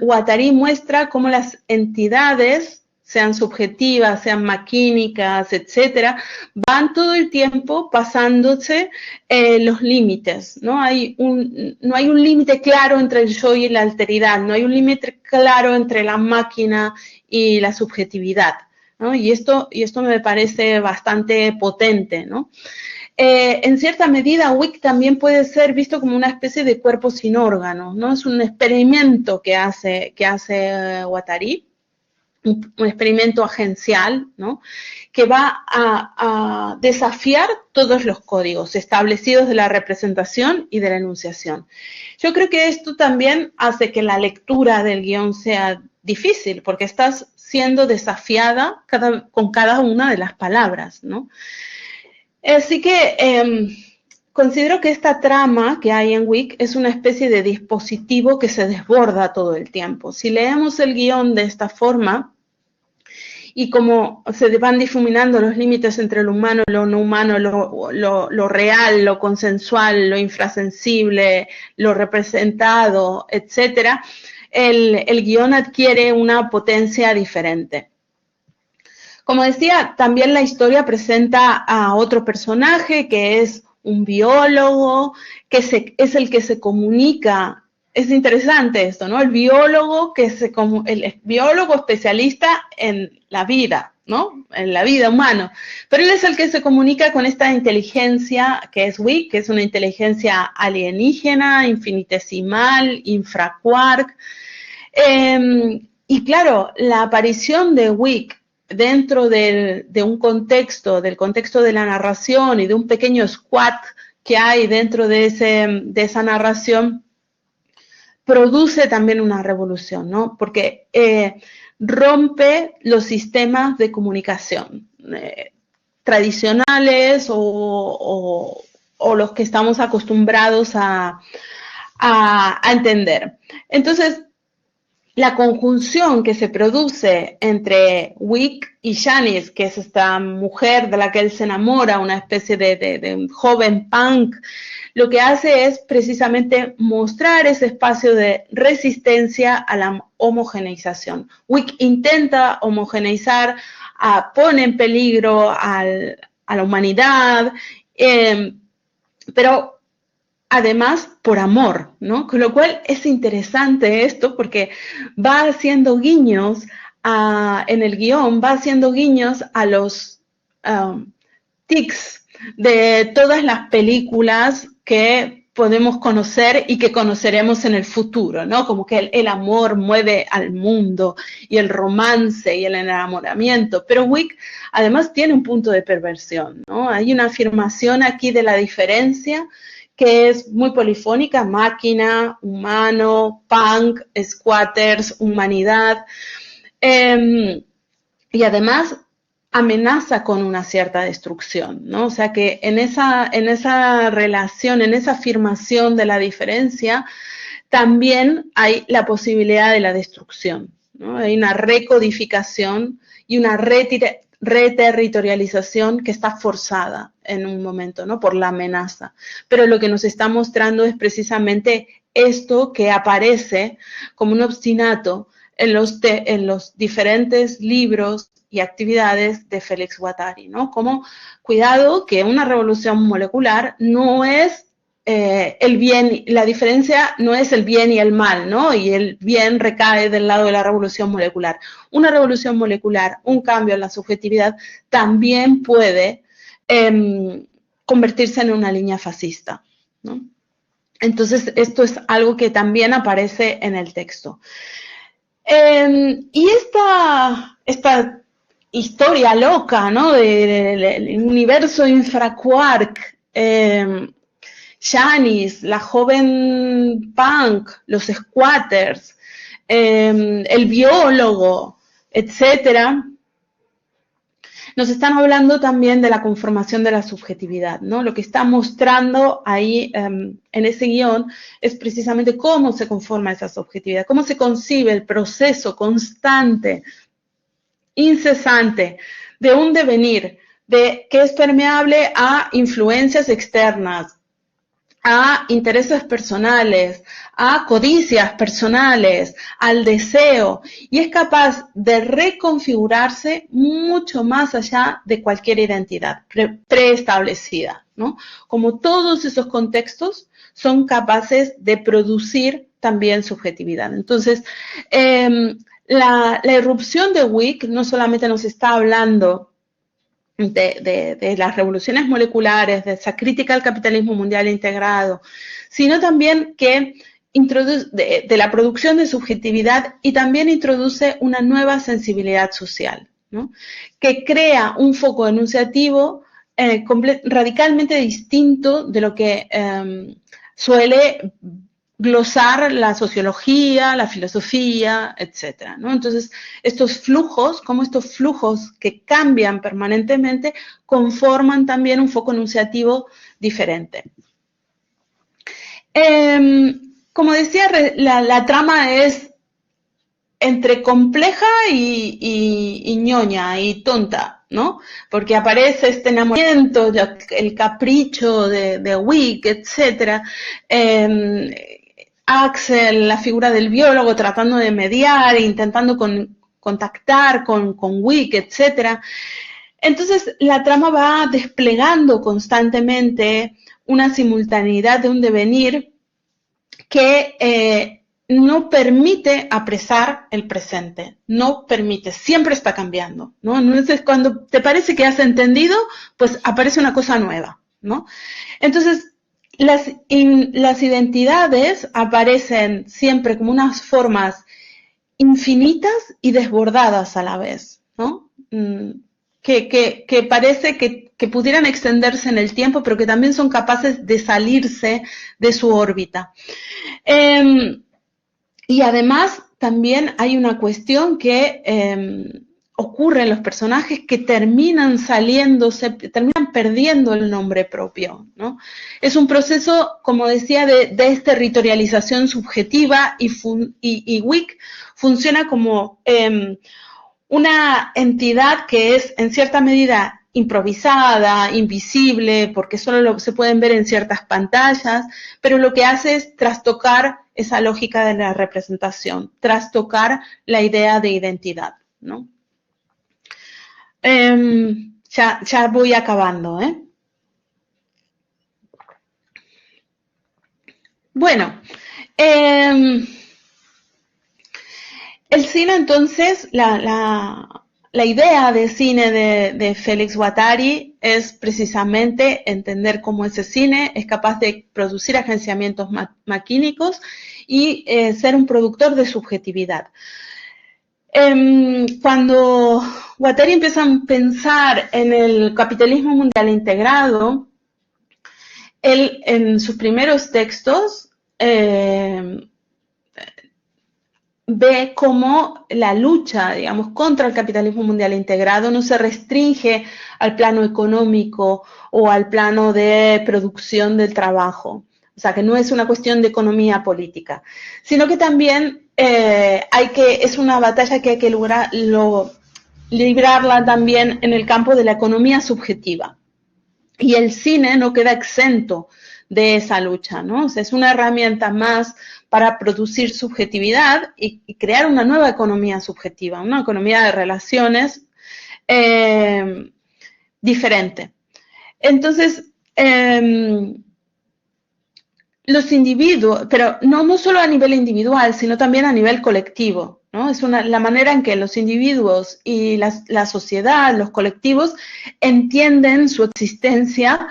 Guattari muestra cómo las entidades, sean subjetivas, sean maquínicas, etcétera, van todo el tiempo pasándose los límites, ¿no? No hay un límite claro entre el yo y la alteridad, no hay un límite claro entre la máquina y la subjetividad, ¿no? Y esto me parece bastante potente, ¿no? En cierta medida, WIC también puede ser visto como una especie de cuerpo sin órganos, ¿no? Es un experimento que hace Guattari, un experimento agencial, ¿no? Que va a desafiar todos los códigos establecidos de la representación y de la enunciación. Yo creo que esto también hace que la lectura del guión sea difícil, porque estás siendo desafiada con cada una de las palabras, ¿no? Así que considero que esta trama que hay en WIC es una especie de dispositivo que se desborda todo el tiempo. Si leemos el guión de esta forma, y como se van difuminando los límites entre lo humano, lo no humano, lo real, lo consensual, lo infrasensible, lo representado, etcétera, el guión adquiere una potencia diferente. Como decía, también la historia presenta a otro personaje que es un biólogo, que es el que se comunica. Es interesante esto, ¿no? El biólogo especialista en la vida, ¿no? En la vida humana. Pero él es el que se comunica con esta inteligencia que es WIC, que es una inteligencia alienígena, infinitesimal, infraquark. Y claro, la aparición de WIC dentro del contexto de la narración y de un pequeño squad que hay dentro de esa narración produce también una revolución, ¿no? Porque rompe los sistemas de comunicación tradicionales o los que estamos acostumbrados a entender. Entonces, la conjunción que se produce entre Wick y Janice, que es esta mujer de la que él se enamora, una especie de joven punk, lo que hace es precisamente mostrar ese espacio de resistencia a la homogeneización. Wick intenta homogeneizar, pone en peligro a la humanidad, pero además por amor, ¿no? Con lo cual es interesante esto porque va haciendo guiños en el guión, va haciendo guiños a los tics de todas las películas que podemos conocer y que conoceremos en el futuro, ¿no? Como que el amor mueve al mundo y el romance y el enamoramiento. Pero Wick además tiene un punto de perversión, ¿no? Hay una afirmación aquí de la diferencia que es muy polifónica: máquina, humano, punk, squatters, humanidad. Y además amenaza con una cierta destrucción, ¿no? O sea que en esa relación, en esa afirmación de la diferencia, también hay la posibilidad de la destrucción, ¿no? Hay una recodificación y una reterritorialización que está forzada en un momento, ¿no? Por la amenaza. Pero lo que nos está mostrando es precisamente esto que aparece como un obstinato en los diferentes libros y actividades de Félix Guattari, ¿no? Como, cuidado, que una revolución molecular no es el bien, la diferencia no es el bien y el mal, ¿no? Y el bien recae del lado de la revolución molecular. Una revolución molecular, un cambio en la subjetividad, también puede convertirse en una línea fascista, ¿no? Entonces, esto es algo que también aparece en el texto. Y esta historia loca, ¿no? Del universo infraquark, Janice, la joven punk, los squatters, el biólogo, etcétera, nos están hablando también de la conformación de la subjetividad, ¿no? Lo que está mostrando ahí en ese guión es precisamente cómo se conforma esa subjetividad, cómo se concibe el proceso constante, incesante, de un devenir, que es permeable a influencias externas, a intereses personales, a codicias personales, al deseo, y es capaz de reconfigurarse mucho más allá de cualquier identidad preestablecida, ¿no? Como todos esos contextos son capaces de producir también subjetividad. Entonces, la irrupción de Wick no solamente nos está hablando de las revoluciones moleculares, de esa crítica al capitalismo mundial integrado, sino también que introduce de la producción de subjetividad y también introduce una nueva sensibilidad social, ¿no? Que crea un foco enunciativo radicalmente distinto de lo que suele glosar la sociología, la filosofía, etcétera, ¿no? Entonces, estos flujos que cambian permanentemente, conforman también un foco enunciativo diferente. Como decía, la trama es entre compleja y ñoña y tonta, ¿no? Porque aparece este enamoramiento, el capricho de Wick, etcétera. Axel, la figura del biólogo, tratando de mediar, intentando contactar con Wick, etc. Entonces, la trama va desplegando constantemente una simultaneidad de un devenir que no permite apresar el presente, no permite, siempre está cambiando, ¿no? Entonces, cuando te parece que has entendido, pues aparece una cosa nueva, ¿no? Entonces, las identidades aparecen siempre como unas formas infinitas y desbordadas a la vez, ¿no? que parece que pudieran extenderse en el tiempo, pero que también son capaces de salirse de su órbita. Y además también hay una cuestión que ocurre en los personajes que terminan saliéndose, terminan perdiendo el nombre propio, ¿no? Es un proceso, como decía, de desterritorialización subjetiva y Wick funciona como una entidad que es en cierta medida improvisada, invisible, porque solo se pueden ver en ciertas pantallas, pero lo que hace es trastocar esa lógica de la representación, trastocar la idea de identidad, ¿no? Ya voy acabando, ¿eh? Bueno, el cine entonces, la idea de cine de Félix Guattari es precisamente entender cómo ese cine es capaz de producir agenciamientos maquínicos y ser un productor de subjetividad. Cuando Guattari empieza a pensar en el capitalismo mundial integrado, él en sus primeros textos ve cómo la lucha, digamos, contra el capitalismo mundial integrado no se restringe al plano económico o al plano de producción del trabajo. O sea, que no es una cuestión de economía política, sino que también es una batalla que hay que librarla también en el campo de la economía subjetiva. Y el cine no queda exento de esa lucha, ¿no? O sea, es una herramienta más para producir subjetividad y crear una nueva economía subjetiva, una economía de relaciones diferente. Entonces, los individuos, pero no solo a nivel individual, sino también a nivel colectivo, ¿no? Es la manera en que los individuos y la sociedad, los colectivos, entienden su existencia,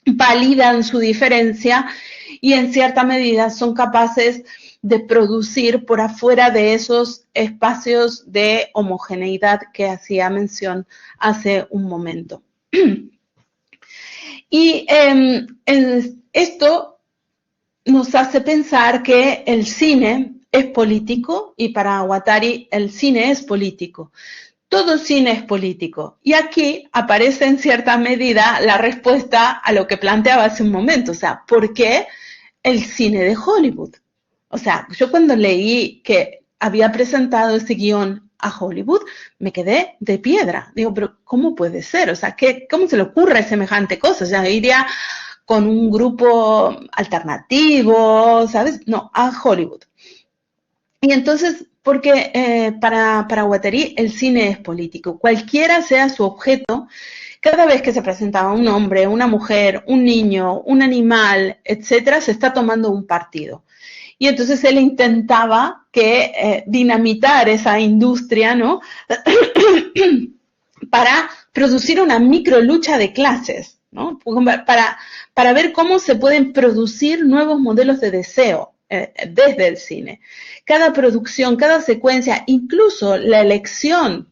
validan su diferencia y en cierta medida son capaces de producir por afuera de esos espacios de homogeneidad que hacía mención hace un momento. Y esto nos hace pensar que el cine es político y para Guattari el cine es político. Todo cine es político. Y aquí aparece en cierta medida la respuesta a lo que planteaba hace un momento. O sea, ¿por qué el cine de Hollywood? O sea, yo cuando leí que había presentado ese guión a Hollywood, me quedé de piedra. Digo, pero ¿cómo puede ser? O sea, ¿cómo se le ocurre semejante cosa? O sea, iría con un grupo alternativo, ¿sabes? No, a Hollywood. Y entonces, porque para Guattari el cine es político. Cualquiera sea su objeto, cada vez que se presentaba un hombre, una mujer, un niño, un animal, etcétera, se está tomando un partido. Y entonces él intentaba dinamitar esa industria, ¿no? Para producir una micro lucha de clases, ¿no? Para ver cómo se pueden producir nuevos modelos de deseo desde el cine. Cada producción, cada secuencia, incluso la elección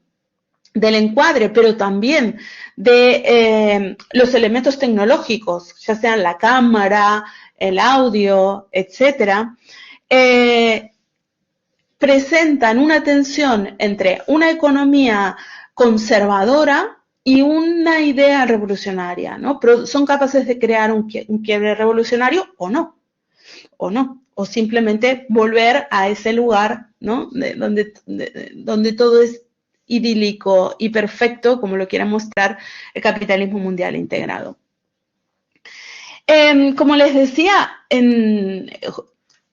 del encuadre, pero también de los elementos tecnológicos, ya sean la cámara, el audio, etcétera, presentan una tensión entre una economía conservadora y una idea revolucionaria, ¿no? Pero son capaces de crear un quiebre revolucionario o no, o simplemente volver a ese lugar, ¿no? Donde todo es idílico y perfecto, como lo quiera mostrar el capitalismo mundial integrado. Como les decía,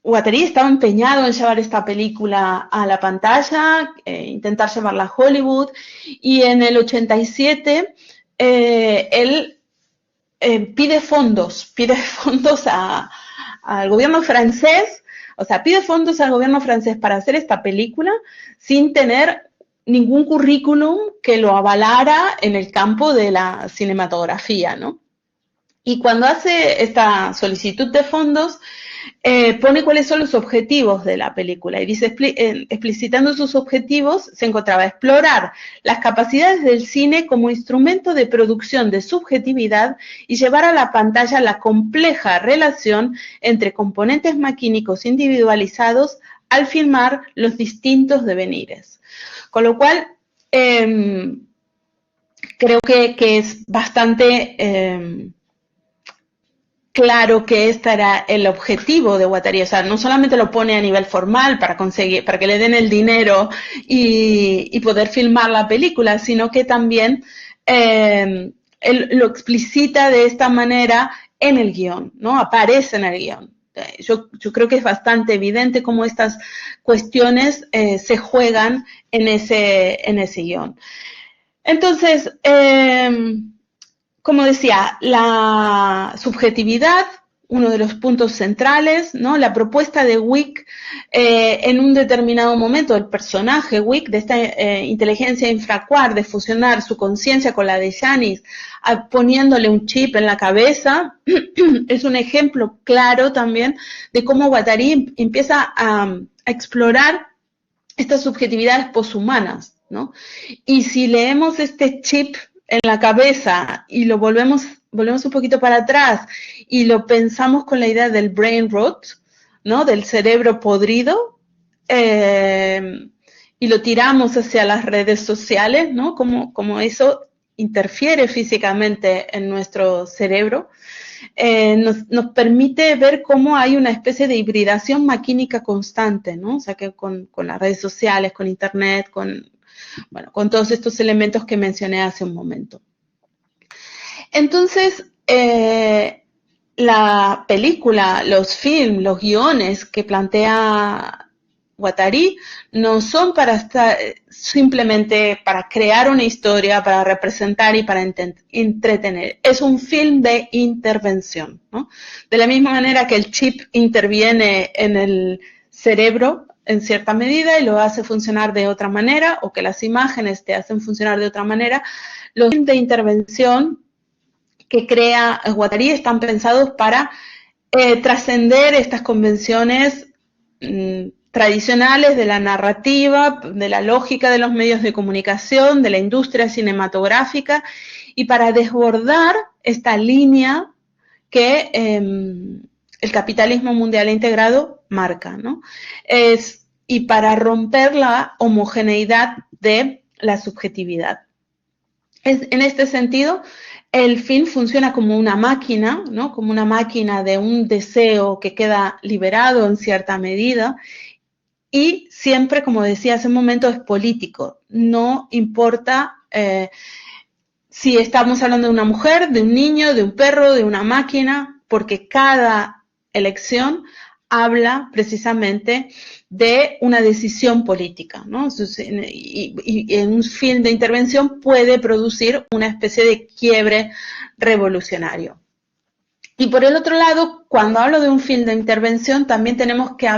Guattari estaba empeñado en llevar esta película a la pantalla, intentar llevarla a Hollywood, y en el 87 él pide fondos al gobierno francés, o sea, pide fondos al gobierno francés para hacer esta película sin tener ningún currículum que lo avalara en el campo de la cinematografía, ¿no? Y cuando hace esta solicitud de fondos, pone cuáles son los objetivos de la película y dice, explicitando sus objetivos, se encontraba explorar las capacidades del cine como instrumento de producción de subjetividad y llevar a la pantalla la compleja relación entre componentes maquínicos individualizados al filmar los distintos devenires. Con lo cual, creo que es bastante claro que este era el objetivo de Guattari. O sea, no solamente lo pone a nivel formal para que le den el dinero y poder filmar la película, sino que también él lo explicita de esta manera en el guión, ¿no? Aparece en el guión. Yo creo que es bastante evidente cómo estas cuestiones se juegan en ese guión. Entonces, como decía, la subjetividad, uno de los puntos centrales, ¿no? La propuesta de Wick en un determinado momento, el personaje Wick, de esta inteligencia infracuar, de fusionar su conciencia con la de Janis, poniéndole un chip en la cabeza, es un ejemplo claro también de cómo Guattari empieza a explorar estas subjetividades poshumanas, ¿no? Y si leemos este chip en la cabeza y lo volvemos un poquito para atrás y lo pensamos con la idea del brain rot, ¿no? Del cerebro podrido, y lo tiramos hacia las redes sociales, ¿no? Como eso interfiere físicamente en nuestro cerebro, nos permite ver cómo hay una especie de hibridación maquínica constante, ¿no? O sea, que con las redes sociales, con internet, con todos estos elementos que mencioné hace un momento. Entonces, la película, los films, los guiones que plantea Guattari no son para estar simplemente para crear una historia, para representar y para entretener. Es un film de intervención, ¿no? De la misma manera que el chip interviene en el cerebro en cierta medida y lo hace funcionar de otra manera, o que las imágenes te hacen funcionar de otra manera, los films de intervención que crea Guattari están pensados para trascender estas convenciones tradicionales de la narrativa, de la lógica de los medios de comunicación, de la industria cinematográfica, y para desbordar esta línea que el capitalismo mundial integrado marca, ¿no? Y para romper la homogeneidad de la subjetividad. En este sentido, el film funciona como una máquina, ¿no? Como una máquina de un deseo que queda liberado en cierta medida, y siempre, como decía hace un momento, es político. No importa si estamos hablando de una mujer, de un niño, de un perro, de una máquina, porque cada elección habla precisamente de una decisión política, ¿no? Y en un film de intervención puede producir una especie de quiebre revolucionario. Y por el otro lado, cuando hablo de un film de intervención, también tenemos que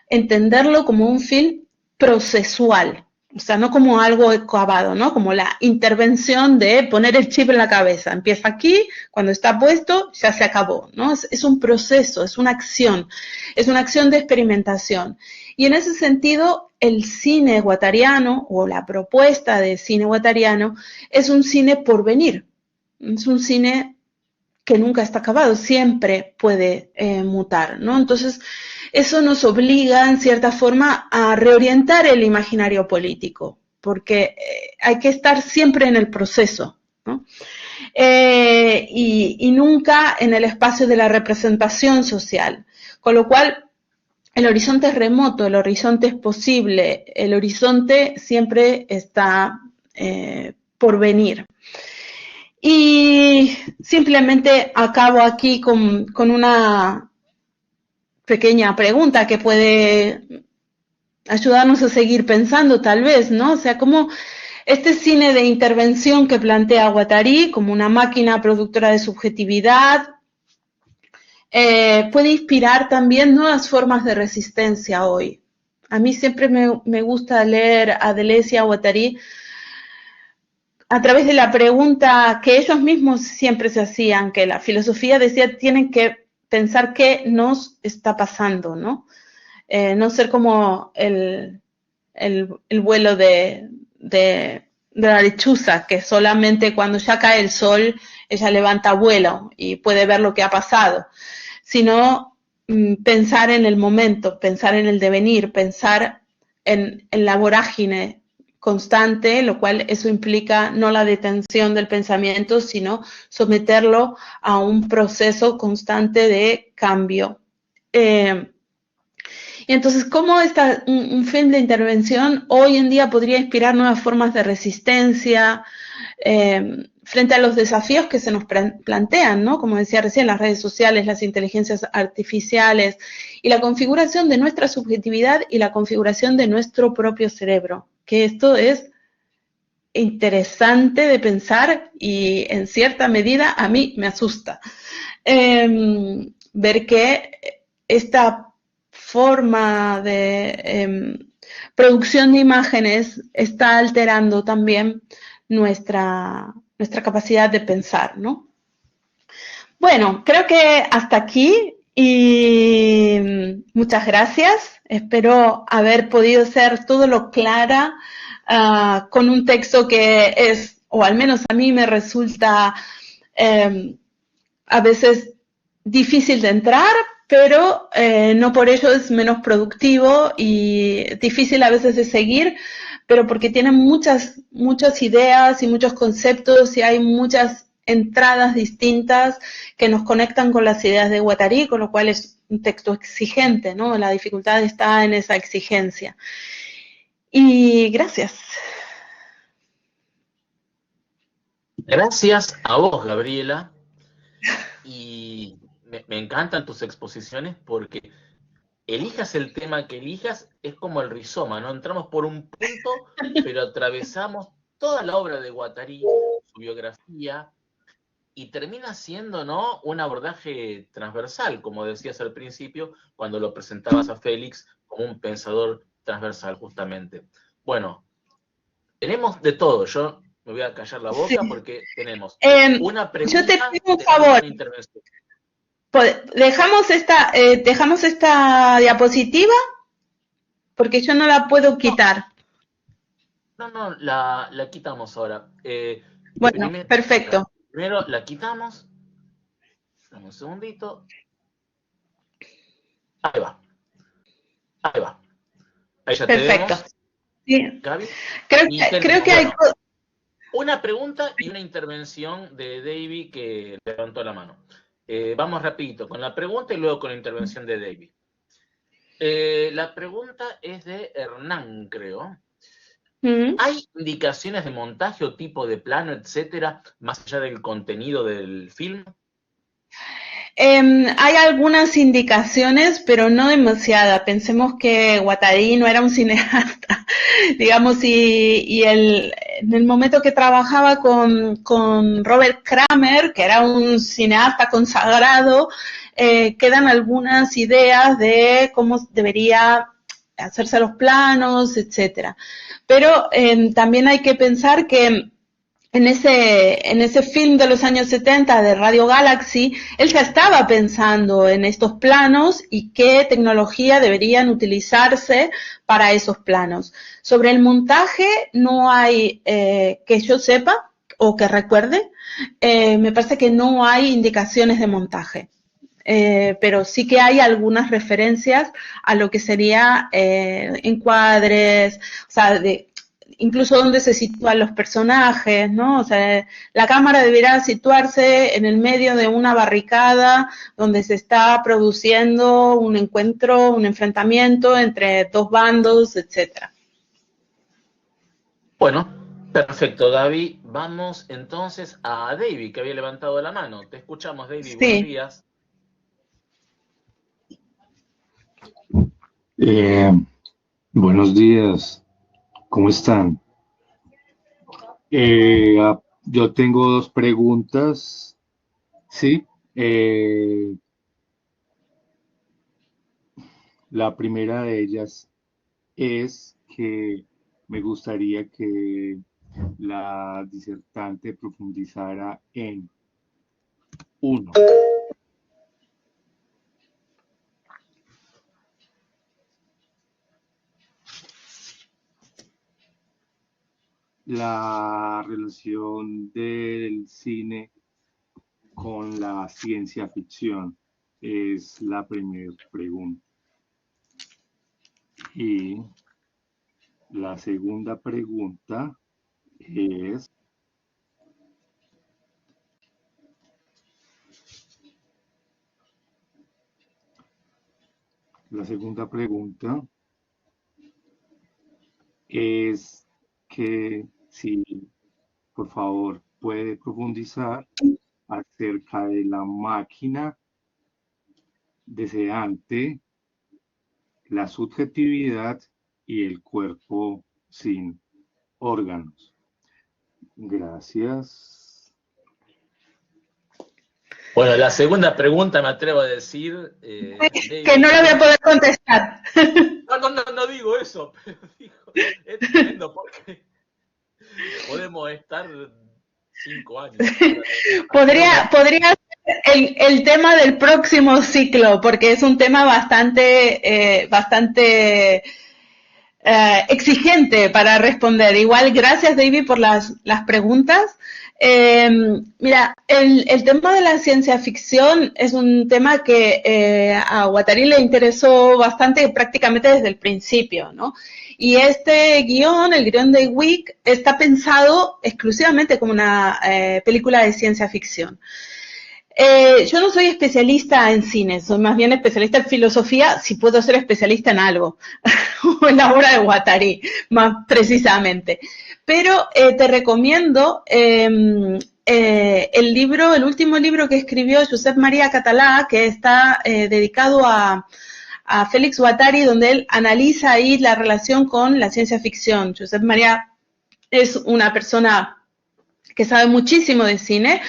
entenderlo como un film procesual. O sea, no como algo acabado, ¿no? Como la intervención de poner el chip en la cabeza. Empieza aquí, cuando está puesto, ya se acabó, ¿no? Es un proceso, es una acción de experimentación. Y en ese sentido, el cine guattariano, o la propuesta de cine guattariano, es un cine por venir. Es un cine que nunca está acabado, siempre puede mutar, ¿no? Entonces, eso nos obliga, en cierta forma, a reorientar el imaginario político, porque hay que estar siempre en el proceso, ¿no? Y nunca en el espacio de la representación social. Con lo cual, el horizonte es remoto, el horizonte es posible, el horizonte siempre está por venir. Y simplemente acabo aquí con una pequeña pregunta que puede ayudarnos a seguir pensando, tal vez, ¿no? O sea, cómo este cine de intervención que plantea Guattari como una máquina productora de subjetividad puede inspirar también nuevas formas de resistencia hoy. A mí siempre me gusta leer a Deleuze y a Guattari a través de la pregunta que ellos mismos siempre se hacían, que la filosofía decía tienen que pensar qué nos está pasando, ¿no? No ser como el vuelo de la lechuza, que solamente cuando ya cae el sol, ella levanta vuelo y puede ver lo que ha pasado, sino pensar en el momento, pensar en el devenir, pensar en la vorágine constante, lo cual eso implica no la detención del pensamiento, sino someterlo a un proceso constante de cambio. Y entonces, ¿cómo un film de intervención hoy en día podría inspirar nuevas formas de resistencia frente a los desafíos que se nos plantean, ¿no? Como decía recién, las redes sociales, las inteligencias artificiales y la configuración de nuestra subjetividad y la configuración de nuestro propio cerebro? Que esto es interesante de pensar y en cierta medida a mí me asusta. Ver que esta forma de producción de imágenes está alterando también nuestra capacidad de pensar, ¿no? Bueno, creo que hasta aquí y muchas gracias. Espero haber podido ser todo lo clara con un texto que es, o al menos a mí me resulta a veces difícil de entrar, pero no por ello es menos productivo y difícil a veces de seguir, pero porque tiene muchas ideas y muchos conceptos y hay muchas entradas distintas que nos conectan con las ideas de Guattari, con lo cual es un texto exigente, ¿no? La dificultad está en esa exigencia. Y gracias. Gracias a vos, Gabriela. Y me encantan tus exposiciones porque elijas el tema que elijas, es como el rizoma, ¿no? Entramos por un punto, pero atravesamos toda la obra de Guattari, su biografía, y termina siendo, ¿no?, un abordaje transversal, como decías al principio, cuando lo presentabas a Félix como un pensador transversal, justamente. Bueno, tenemos de todo. Yo me voy a callar la boca porque tenemos una pregunta, yo te pido un favor. Una intervención. Dejamos esta diapositiva porque yo no la puedo quitar. No, la quitamos ahora. Bueno, perfecto. Primero la quitamos. Dame un segundito. Ahí va. Ahí ya perfecto. Tenemos. Sí. Gaby. Creo que hay... Una pregunta y una intervención de David que levantó la mano. Vamos rapidito con la pregunta y luego con la intervención de David. La pregunta es de Hernán, creo. ¿Hay indicaciones de montaje o tipo de plano, etcétera, más allá del contenido del film? Hay algunas indicaciones, pero no demasiadas. Pensemos que Guattari no era un cineasta, digamos, y en el momento que trabajaba con Robert Kramer, que era un cineasta consagrado, quedan algunas ideas de cómo debería hacerse los planos, etcétera. Pero también hay que pensar que en ese film de los años 70 de Radio Galaxy, él ya estaba pensando en estos planos y qué tecnología deberían utilizarse para esos planos. Sobre el montaje no hay, que yo sepa o que recuerde, me parece que no hay indicaciones de montaje. Pero sí que hay algunas referencias a lo que sería encuadres, o sea, incluso dónde se sitúan los personajes, ¿no? O sea, la cámara deberá situarse en el medio de una barricada donde se está produciendo un encuentro, un enfrentamiento entre dos bandos, etcétera. Bueno, perfecto, David. Vamos entonces a David, que había levantado la mano. Te escuchamos, David. Sí. Buenos días. Buenos días. ¿Cómo están? Yo tengo dos preguntas. Sí. La primera de ellas es que me gustaría que la disertante profundizara en uno. la relación del cine con la ciencia ficción? Es la primera pregunta. Y la segunda pregunta es, que si, por favor, puede profundizar acerca de la máquina deseante, la subjetividad y el cuerpo sin órganos. Gracias. Bueno, la segunda pregunta me atrevo a decir... que no la voy a poder contestar. No digo eso, pero digo, es tremendo porque podemos estar 5 años. Podría ser el tema del próximo ciclo, porque es un tema bastante exigente para responder. Igual, gracias, David, por las preguntas. Mira, el tema de la ciencia ficción es un tema que a Guattari le interesó bastante prácticamente desde el principio, ¿no? Y este guión, el guión de Wick, está pensado exclusivamente como una película de ciencia ficción. Yo no soy especialista en cine, soy más bien especialista en filosofía, si puedo ser especialista en algo, o en la obra de Guattari, más precisamente. Pero te recomiendo el último libro que escribió Josep Maria Català, que está dedicado a Félix Guattari, donde él analiza ahí la relación con la ciencia ficción. Josep Maria es una persona que sabe muchísimo de cine,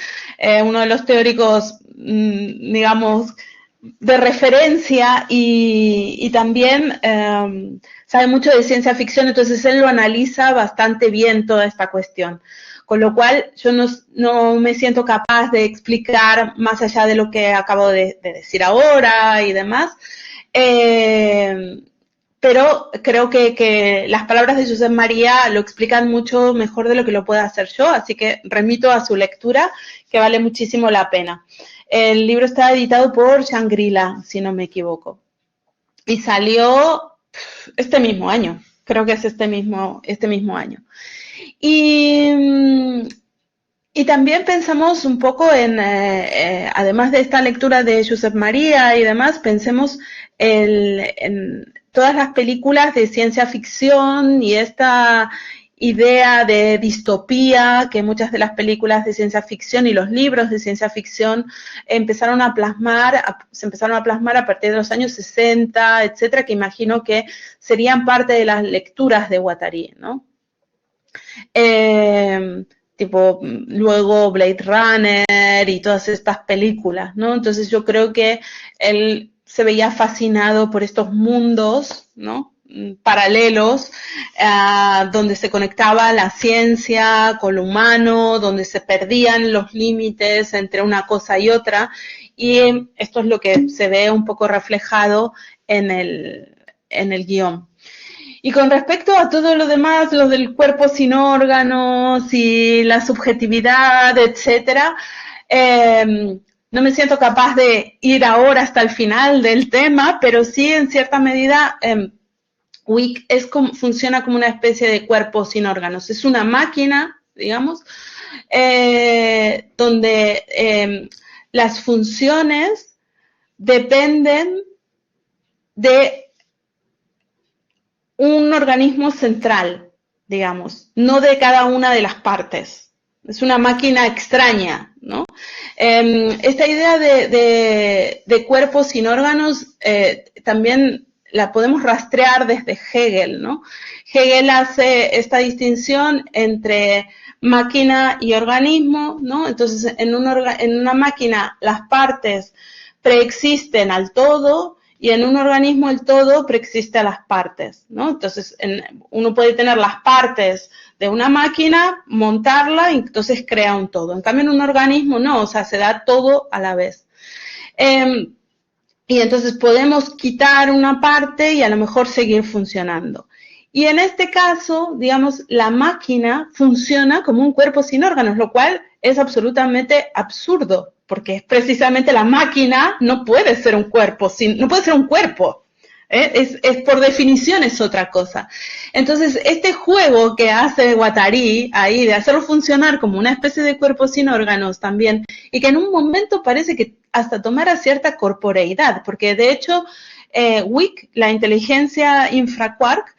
uno de los teóricos, digamos, de referencia y también sabe mucho de ciencia ficción, entonces él lo analiza bastante bien toda esta cuestión. Con lo cual yo no me siento capaz de explicar más allá de lo que acabo de decir ahora y demás. Pero creo que las palabras de Josep Maria lo explican mucho mejor de lo que lo pueda hacer yo, así que remito a su lectura, que vale muchísimo la pena. El libro está editado por Shangri-La, si no me equivoco, y salió este mismo año, creo que es este mismo año. Y también pensamos un poco en, además de esta lectura de Josep Maria y demás, pensemos en todas las películas de ciencia ficción y esta idea de distopía que muchas de las películas de ciencia ficción y los libros de ciencia ficción se empezaron a plasmar a partir de los años 60, etcétera, que imagino que serían parte de las lecturas de Guattari, ¿no? Tipo, luego Blade Runner y todas estas películas, ¿no? Entonces yo creo que él se veía fascinado por estos mundos, ¿no? Paralelos, donde se conectaba la ciencia con lo humano, donde se perdían los límites entre una cosa y otra, y esto es lo que se ve un poco reflejado en el guión. Y con respecto a todo lo demás, lo del cuerpo sin órganos y la subjetividad, etcétera, no me siento capaz de ir ahora hasta el final del tema, pero sí, en cierta medida, Wick funciona como una especie de cuerpo sin órganos. Es una máquina, digamos, donde las funciones dependen de un organismo central, digamos, no de cada una de las partes. Es una máquina extraña, ¿no? Esta idea de cuerpo sin órganos también la podemos rastrear desde Hegel, ¿no? Hegel hace esta distinción entre máquina y organismo, ¿no? Entonces, en una máquina las partes preexisten al todo, y en un organismo el todo preexiste a las partes, ¿no? Entonces, uno puede tener las partes de una máquina, montarla, y entonces crea un todo. En cambio, en un organismo no, o sea, se da todo a la vez. Y entonces podemos quitar una parte y a lo mejor seguir funcionando. Y en este caso, digamos, la máquina funciona como un cuerpo sin órganos, lo cual es absolutamente absurdo, porque es precisamente la máquina no puede ser un cuerpo, no puede ser un cuerpo. Es por definición es otra cosa. Entonces, este juego que hace Guattari ahí de hacerlo funcionar como una especie de cuerpo sin órganos también, y que en un momento parece que hasta tomara cierta corporeidad, porque de hecho WIC, la inteligencia infraquark,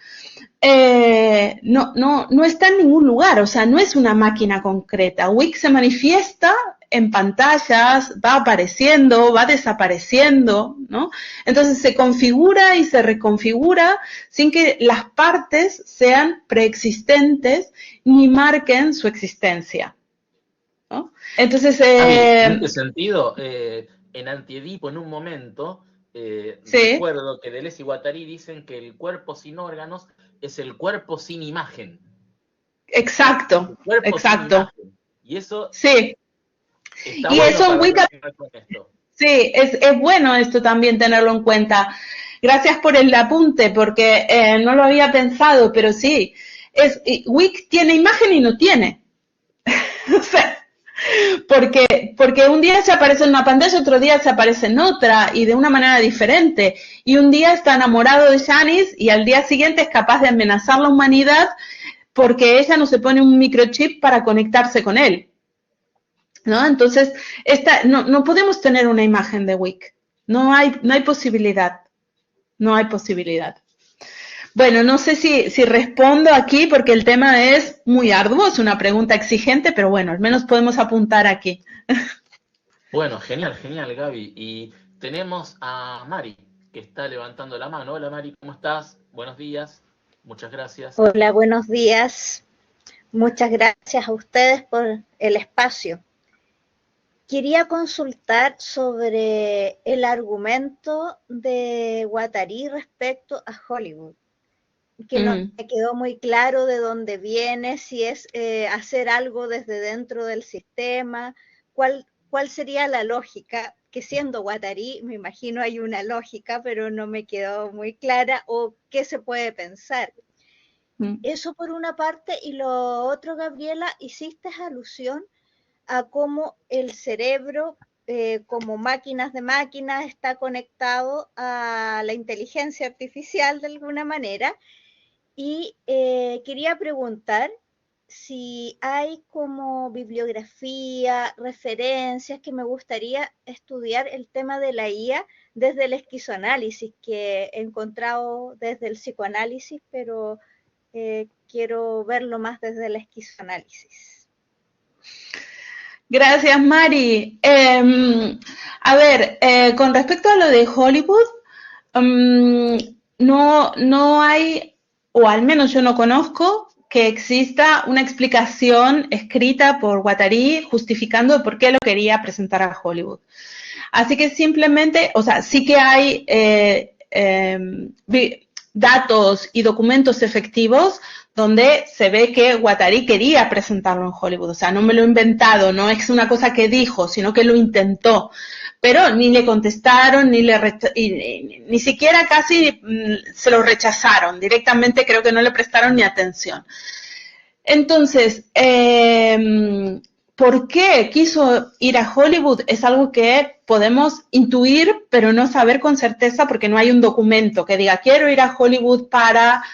no está en ningún lugar, o sea, no es una máquina concreta. WIC se manifiesta en pantallas, va apareciendo, va desapareciendo, ¿no? Entonces se configura y se reconfigura sin que las partes sean preexistentes ni marquen su existencia, ¿no? Entonces, en este sentido, en Antiedipo, en un momento, sí. Recuerdo que Deleuze y Guattari dicen que el cuerpo sin órganos es el cuerpo sin imagen. Exacto, exacto. Y eso sí. Está y bueno eso para con esto. Sí, es bueno esto también tenerlo en cuenta. Gracias por el apunte, porque no lo había pensado, pero sí, WIC tiene imagen y no tiene. O sea, porque un día se aparece en una pantalla, otro día se aparece en otra, y de una manera diferente. Y un día está enamorado de Janice y al día siguiente es capaz de amenazar la humanidad porque ella no se pone un microchip para conectarse con él, ¿no? Entonces, no podemos tener una imagen de WIC. No hay posibilidad. No hay posibilidad. Bueno, no sé si respondo aquí porque el tema es muy arduo, es una pregunta exigente, pero bueno, al menos podemos apuntar aquí. Bueno, genial, Gaby. Y tenemos a Mari, que está levantando la mano. Hola, Mari, ¿cómo estás? Buenos días. Muchas gracias. Hola, buenos días. Muchas gracias a ustedes por el espacio. Quería consultar sobre el argumento de Guattari respecto a Hollywood, que no me quedó muy claro de dónde viene, si es hacer algo desde dentro del sistema, cuál sería la lógica, que siendo Guattari me imagino hay una lógica, pero no me quedó muy clara, o qué se puede pensar. Eso por una parte, y lo otro, Gabriela, hiciste alusión a cómo el cerebro, como máquinas de máquinas, está conectado a la inteligencia artificial de alguna manera, y quería preguntar si hay como bibliografía, referencias, que me gustaría estudiar el tema de la IA desde el esquizoanálisis, que he encontrado desde el psicoanálisis, pero quiero verlo más desde el esquizoanálisis. Gracias, Mari. A ver, con respecto a lo de Hollywood, no hay, o al menos yo no conozco, que exista una explicación escrita por Guattari justificando por qué lo quería presentar a Hollywood. Así que simplemente, o sea, sí que hay datos y documentos efectivos donde se ve que Guattari quería presentarlo en Hollywood. O sea, no me lo he inventado, no es una cosa que dijo, sino que lo intentó. Pero ni le contestaron, ni siquiera casi se lo rechazaron. Directamente creo que no le prestaron ni atención. Entonces, ¿por qué quiso ir a Hollywood? Es algo que podemos intuir, pero no saber con certeza porque no hay un documento que diga, quiero ir a Hollywood para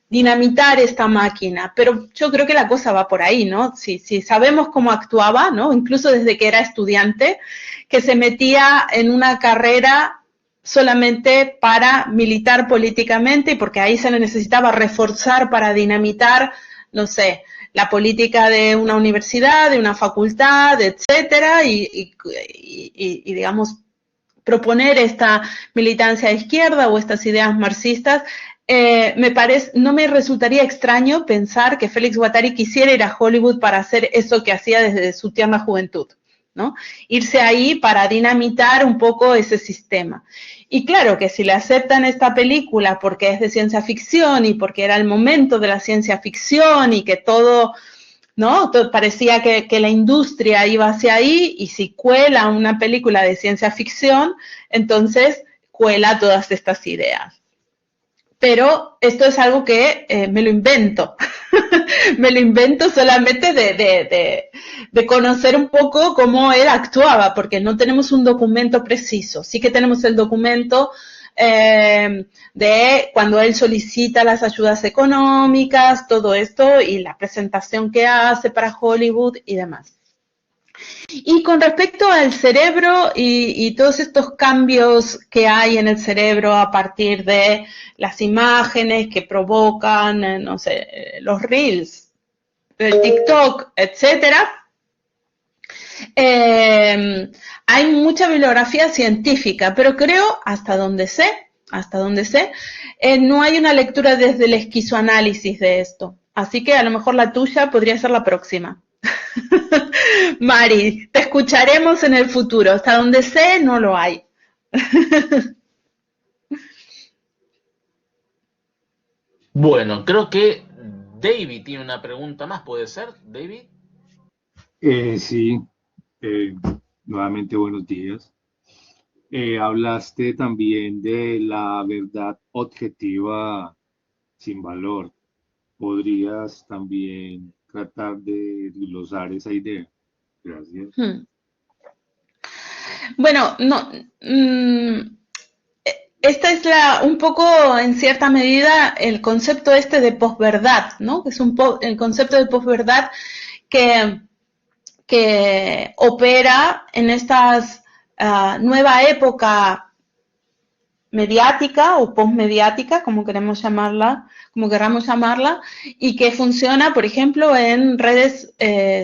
dinamitar esta máquina. Pero yo creo que la cosa va por ahí, ¿no? Si sabemos cómo actuaba, ¿no? Incluso desde que era estudiante, que se metía en una carrera solamente para militar políticamente y porque ahí se le necesitaba reforzar para dinamitar, no sé, la política de una universidad, de una facultad, etcétera, y digamos, proponer esta militancia de izquierda o estas ideas marxistas, no me resultaría extraño pensar que Félix Guattari quisiera ir a Hollywood para hacer eso que hacía desde su tierna juventud, ¿no? Irse ahí para dinamitar un poco ese sistema. Y claro que si le aceptan esta película porque es de ciencia ficción y porque era el momento de la ciencia ficción y que todo, ¿no? Todo parecía que la industria iba hacia ahí, y si cuela una película de ciencia ficción, entonces cuela todas estas ideas. pero esto es algo que me lo invento. Me lo invento solamente de conocer un poco cómo él actuaba, porque no tenemos un documento preciso. Sí que tenemos el documento de cuando él solicita las ayudas económicas, todo esto, y la presentación que hace para Hollywood y demás. Y con respecto al cerebro y todos estos cambios que hay en el cerebro a partir de las imágenes que provocan, no sé, los reels, el TikTok, etcétera, hay mucha bibliografía científica, pero creo, hasta donde sé, no hay una lectura desde el esquizoanálisis de esto. Así que a lo mejor la tuya podría ser la próxima. Mari, te escucharemos en el futuro. Hasta donde sé, no lo hay. Bueno, creo que David tiene una pregunta más, ¿puede ser, David? Sí, nuevamente buenos días. Hablaste también de la verdad objetiva sin valor. ¿Podrías también tratar de desglosar esa idea? Gracias. Bueno, no. Esta es un poco, en cierta medida, el concepto este de posverdad, ¿no? Que es el concepto de posverdad que opera en esta nueva época mediática o postmediática, como queramos llamarla, y que funciona, por ejemplo, en redes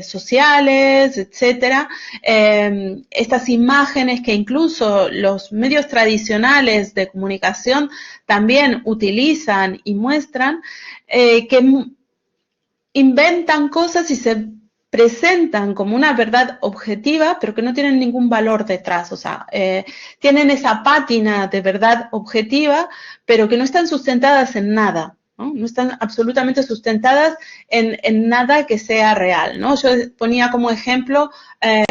sociales, etcétera. Estas imágenes que incluso los medios tradicionales de comunicación también utilizan y muestran, que inventan cosas y se presentan como una verdad objetiva, pero que no tienen ningún valor detrás. O sea, tienen esa pátina de verdad objetiva, pero que no están sustentadas en nada, ¿no? No están absolutamente sustentadas en nada que sea real, ¿no? Yo ponía como ejemplo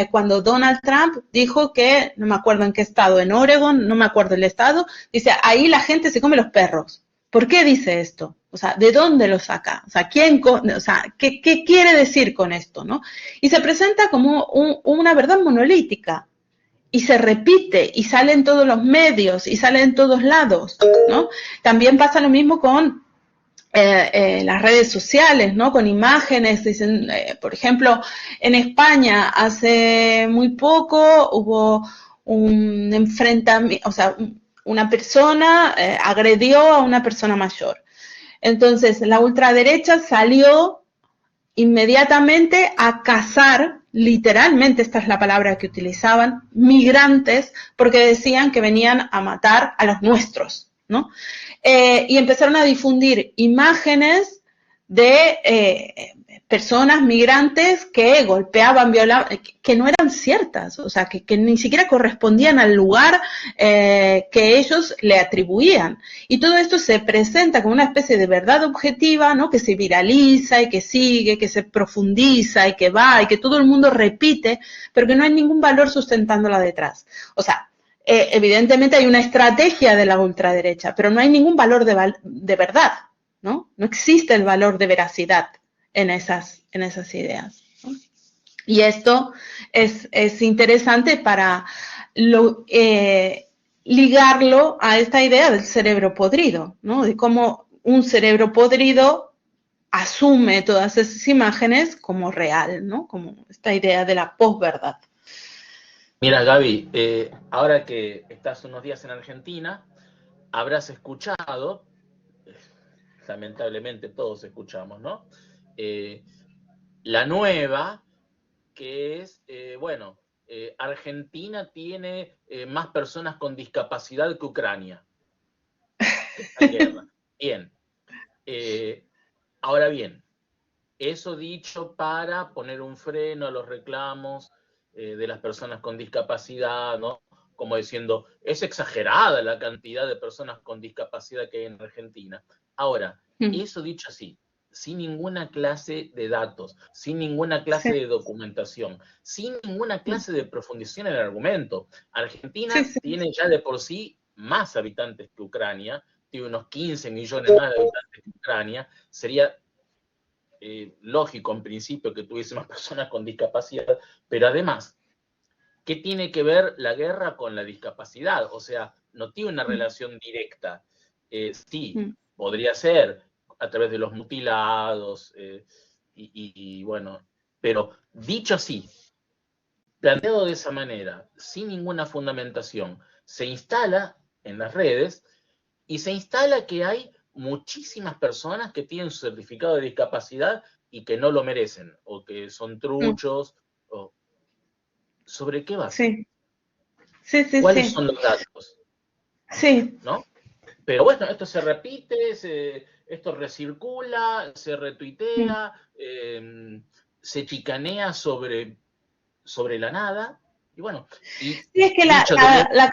cuando Donald Trump dijo que, no me acuerdo en qué estado, en Oregon, no me acuerdo el estado, dice, ahí la gente se come los perros. ¿Por qué dice esto? O sea, ¿de dónde lo saca? O sea, ¿qué quiere decir con esto, no? Y se presenta como una verdad monolítica. Y se repite, y sale en todos los medios, y sale en todos lados, ¿no? También pasa lo mismo con las redes sociales, ¿no? Con imágenes, dicen, por ejemplo, en España hace muy poco hubo un enfrentamiento, o sea, una persona agredió a una persona mayor. Entonces, la ultraderecha salió inmediatamente a cazar, literalmente esta es la palabra que utilizaban, migrantes, porque decían que venían a matar a los nuestros, ¿no? Y empezaron a difundir imágenes de personas migrantes que golpeaban, violaban, que no eran ciertas, o sea, que ni siquiera correspondían al lugar que ellos le atribuían. Y todo esto se presenta como una especie de verdad objetiva, ¿no? Que se viraliza y que sigue, que se profundiza y que va y que todo el mundo repite, pero que no hay ningún valor sustentándola detrás. O sea, evidentemente hay una estrategia de la ultraderecha, pero no hay ningún valor de verdad, ¿no? No existe el valor de veracidad en esas ideas, ¿no? Y esto es interesante para ligarlo a esta idea del cerebro podrido, ¿no? De cómo un cerebro podrido asume todas esas imágenes como real, ¿no? Como esta idea de la posverdad. Mira, Gaby, ahora que estás unos días en Argentina, habrás escuchado, lamentablemente todos escuchamos, ¿no? La nueva, que es, Argentina tiene más personas con discapacidad que Ucrania. Bien. Ahora bien, eso dicho para poner un freno a los reclamos de las personas con discapacidad, ¿no? Como diciendo, es exagerada la cantidad de personas con discapacidad que hay en Argentina. Ahora, eso dicho así, sin ninguna clase de datos, sin ninguna clase de documentación, sin ninguna clase de profundización en el argumento. Argentina tiene ya de por sí más habitantes que Ucrania, tiene unos 15 millones más de habitantes que Ucrania, sería lógico en principio que tuviese más personas con discapacidad, pero además, ¿qué tiene que ver la guerra con la discapacidad? O sea, no tiene una relación directa. Sí, podría ser a través de los mutilados, y bueno, pero dicho así, planteado de esa manera, sin ninguna fundamentación, se instala en las redes y se instala que hay muchísimas personas que tienen su certificado de discapacidad y que no lo merecen, o que son truchos, o... ¿Sobre qué basa? Sí, sí, sí, ¿Cuáles sí. son los datos? Sí. ¿No? Pero bueno, esto se repite, esto recircula, se retuitea, se chicanea sobre la nada, y bueno, y Sí, es que la calidad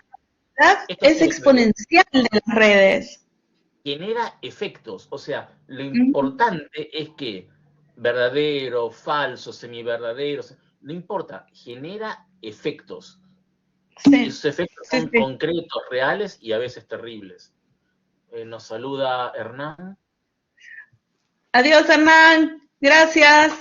es exponencial de las redes. Genera efectos, o sea, lo importante es que verdadero, falso, semiverdadero, no importa, genera efectos. Sí, Y esos efectos son concretos, reales y a veces terribles. Nos saluda Hernán. Adiós, Hernán. Gracias.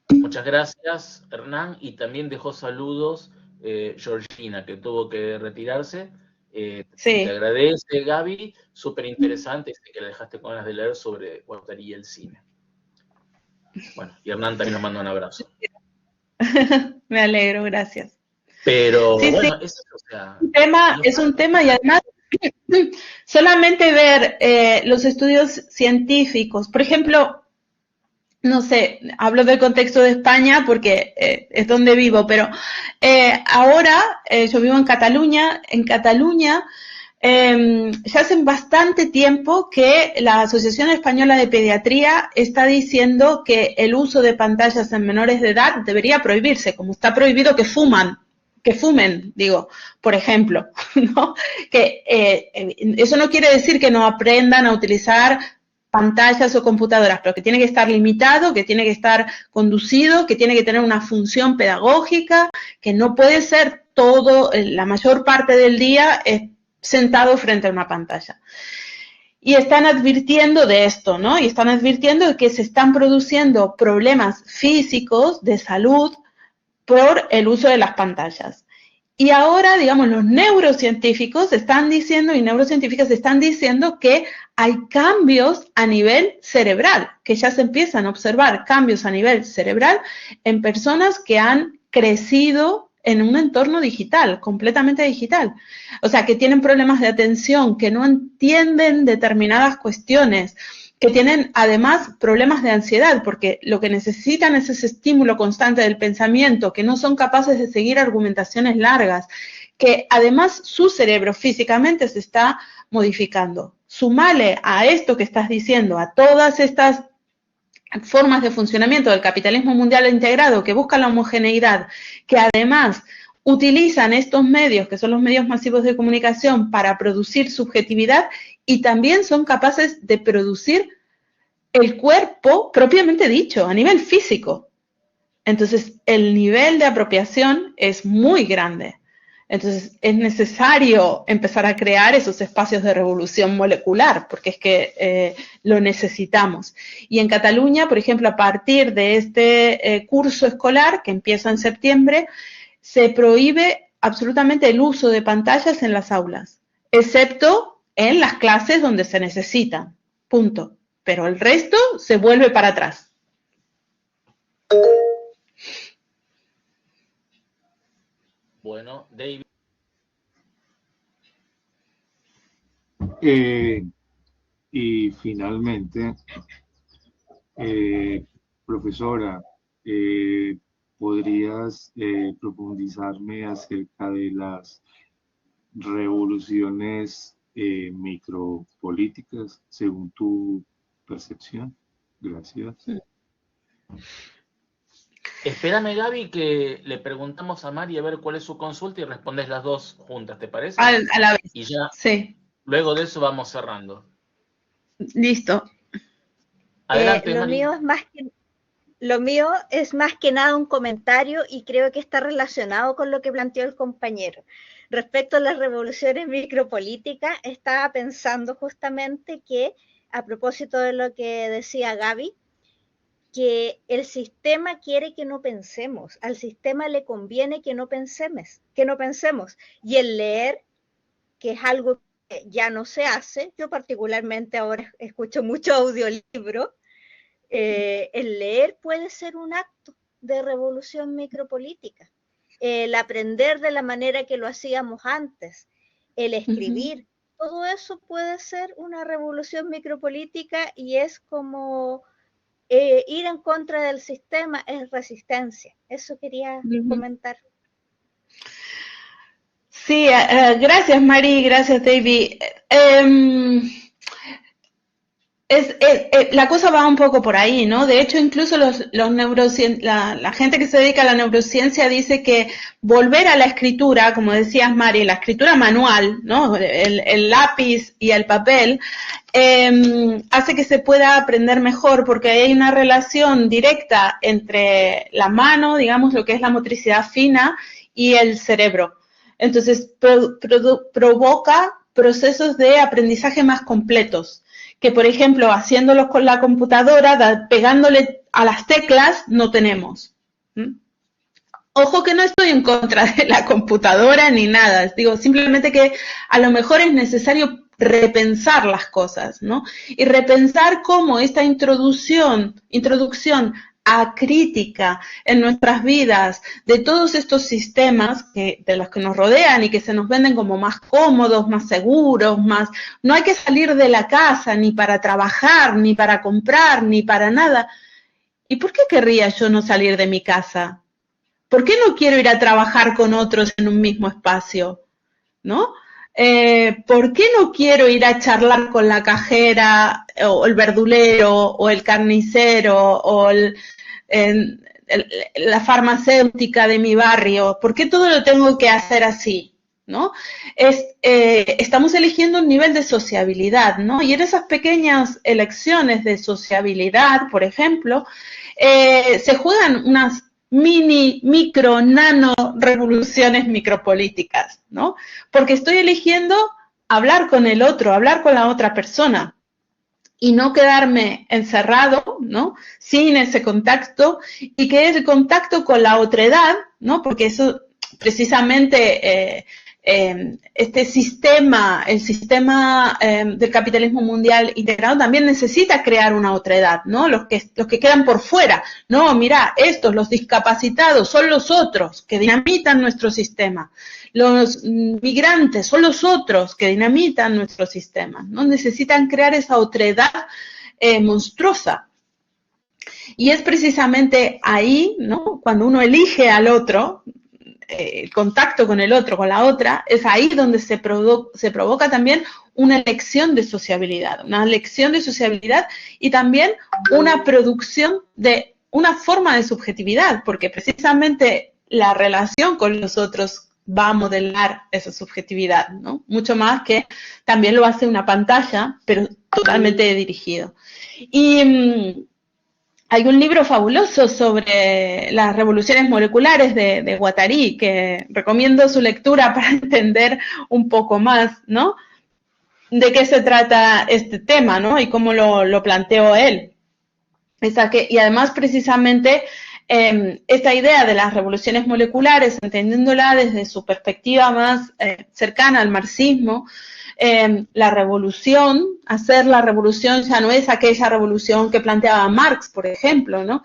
Muchas gracias, Hernán. Y también dejó saludos Georgina, que tuvo que retirarse. Sí. Te agradece, Gaby. Súper interesante que le dejaste con ganas de leer sobre Guattari y el cine. Bueno, y Hernán también nos manda un abrazo. Me alegro, gracias. Pero sí, bueno, sí. eso, o sea, es un tema y además solamente ver los estudios científicos, por ejemplo, no sé, hablo del contexto de España porque es donde vivo, pero ahora yo vivo en Cataluña. En Cataluña ya hace bastante tiempo que la Asociación Española de Pediatría está diciendo que el uso de pantallas en menores de edad debería prohibirse, como está prohibido que fumen, digo, por ejemplo, ¿no? Que eso no quiere decir que no aprendan a utilizar pantallas o computadoras, pero que tiene que estar limitado, que tiene que estar conducido, que tiene que tener una función pedagógica, que no puede ser todo, la mayor parte del día sentado frente a una pantalla. Y están advirtiendo de esto, ¿no? Y están advirtiendo de que se están produciendo problemas físicos de salud por el uso de las pantallas. Y ahora, digamos, los neurocientíficos están diciendo, y neurocientíficas están diciendo que hay cambios a nivel cerebral, que ya se empiezan a observar cambios a nivel cerebral en personas que han crecido en un entorno digital, completamente digital. O sea, que tienen problemas de atención, que no entienden determinadas cuestiones, que tienen además problemas de ansiedad, porque lo que necesitan es ese estímulo constante del pensamiento, que no son capaces de seguir argumentaciones largas, que además su cerebro físicamente se está modificando. Sumale a esto que estás diciendo, a todas estas formas de funcionamiento del capitalismo mundial integrado que busca la homogeneidad, que además utilizan estos medios, que son los medios masivos de comunicación, para producir subjetividad y también son capaces de producir el cuerpo propiamente dicho, a nivel físico. Entonces, el nivel de apropiación es muy grande. Entonces, es necesario empezar a crear esos espacios de revolución molecular, porque es que lo necesitamos. Y en Cataluña, por ejemplo, a partir de este curso escolar, que empieza en septiembre, se prohíbe absolutamente el uso de pantallas en las aulas, excepto en las clases donde se necesitan. Punto. Pero el resto se vuelve para atrás. Bueno, David. Y finalmente, profesora, ¿podrías profundizarme acerca de las revoluciones micropolíticas según tu percepción? Gracias. Espérame, Gaby, que le preguntamos a Mari a ver cuál es su consulta y respondes las dos juntas, ¿te parece? A la vez. Y ya, sí. Luego de eso vamos cerrando. Listo. Adelante, Lo Mari. mío es más que... Lo mío es más que nada un comentario y creo que está relacionado con lo que planteó el compañero. Respecto a las revoluciones micropolíticas, estaba pensando justamente que, a propósito de lo que decía Gaby, que el sistema quiere que no pensemos, al sistema le conviene que no pensemos, y el leer, que es algo que ya no se hace, yo particularmente ahora escucho mucho audiolibro, el leer puede ser un acto de revolución micropolítica, el aprender de la manera que lo hacíamos antes, el escribir, todo eso puede ser una revolución micropolítica y es como ir en contra del sistema, es resistencia. Eso quería comentar. Sí, gracias Mari, gracias David. La cosa va un poco por ahí, ¿no? De hecho, incluso la gente que se dedica a la neurociencia dice que volver a la escritura, como decías Mari, la escritura manual, ¿no? El lápiz y el papel, hace que se pueda aprender mejor porque hay una relación directa entre la mano, digamos, lo que es la motricidad fina, y el cerebro. Entonces, provoca procesos de aprendizaje más completos, que por ejemplo, haciéndolo con la computadora, pegándole a las teclas, no tenemos. Ojo que no estoy en contra de la computadora ni nada, digo simplemente que a lo mejor es necesario repensar las cosas, ¿no? Y repensar cómo esta introducción a crítica en nuestras vidas de todos estos sistemas de los que nos rodean y que se nos venden como más cómodos, más seguros, más... No hay que salir de la casa ni para trabajar, ni para comprar, ni para nada. ¿Y por qué querría yo no salir de mi casa? ¿Por qué no quiero ir a trabajar con otros en un mismo espacio? ¿No? ¿Por qué no quiero ir a charlar con la cajera o el verdulero o el carnicero o la farmacéutica de mi barrio? ¿Por qué todo lo tengo que hacer así? ¿No? Estamos eligiendo un nivel de sociabilidad, ¿no? Y en esas pequeñas elecciones de sociabilidad, por ejemplo, se juegan unas micro, nano revoluciones micropolíticas, ¿no? Porque estoy eligiendo hablar con el otro, hablar con la otra persona y no quedarme encerrado, ¿no? Sin ese contacto y que ese contacto con la otredad, ¿no? Porque eso precisamente este sistema, el sistema del capitalismo mundial integrado también necesita crear una otredad, ¿no? Los que quedan por fuera, no, mira, estos, los discapacitados, son los otros que dinamitan nuestro sistema. Los migrantes son los otros que dinamitan nuestro sistema, ¿no? Necesitan crear esa otredad monstruosa. Y es precisamente ahí, ¿no? Cuando uno elige al otro, el contacto con el otro, con la otra, es ahí donde se provoca también una elección de sociabilidad y también una producción de una forma de subjetividad, porque precisamente la relación con los otros va a modelar esa subjetividad, ¿no? Mucho más que también lo hace una pantalla, pero totalmente dirigido. Y hay un libro fabuloso sobre las revoluciones moleculares de Guattari, que recomiendo su lectura para entender un poco más, ¿no? De qué se trata este tema, ¿no? Y cómo lo planteó él. Y además, precisamente, esta idea de las revoluciones moleculares, entendiéndola desde su perspectiva más cercana al marxismo, la revolución, hacer la revolución ya no es aquella revolución que planteaba Marx, por ejemplo, ¿no?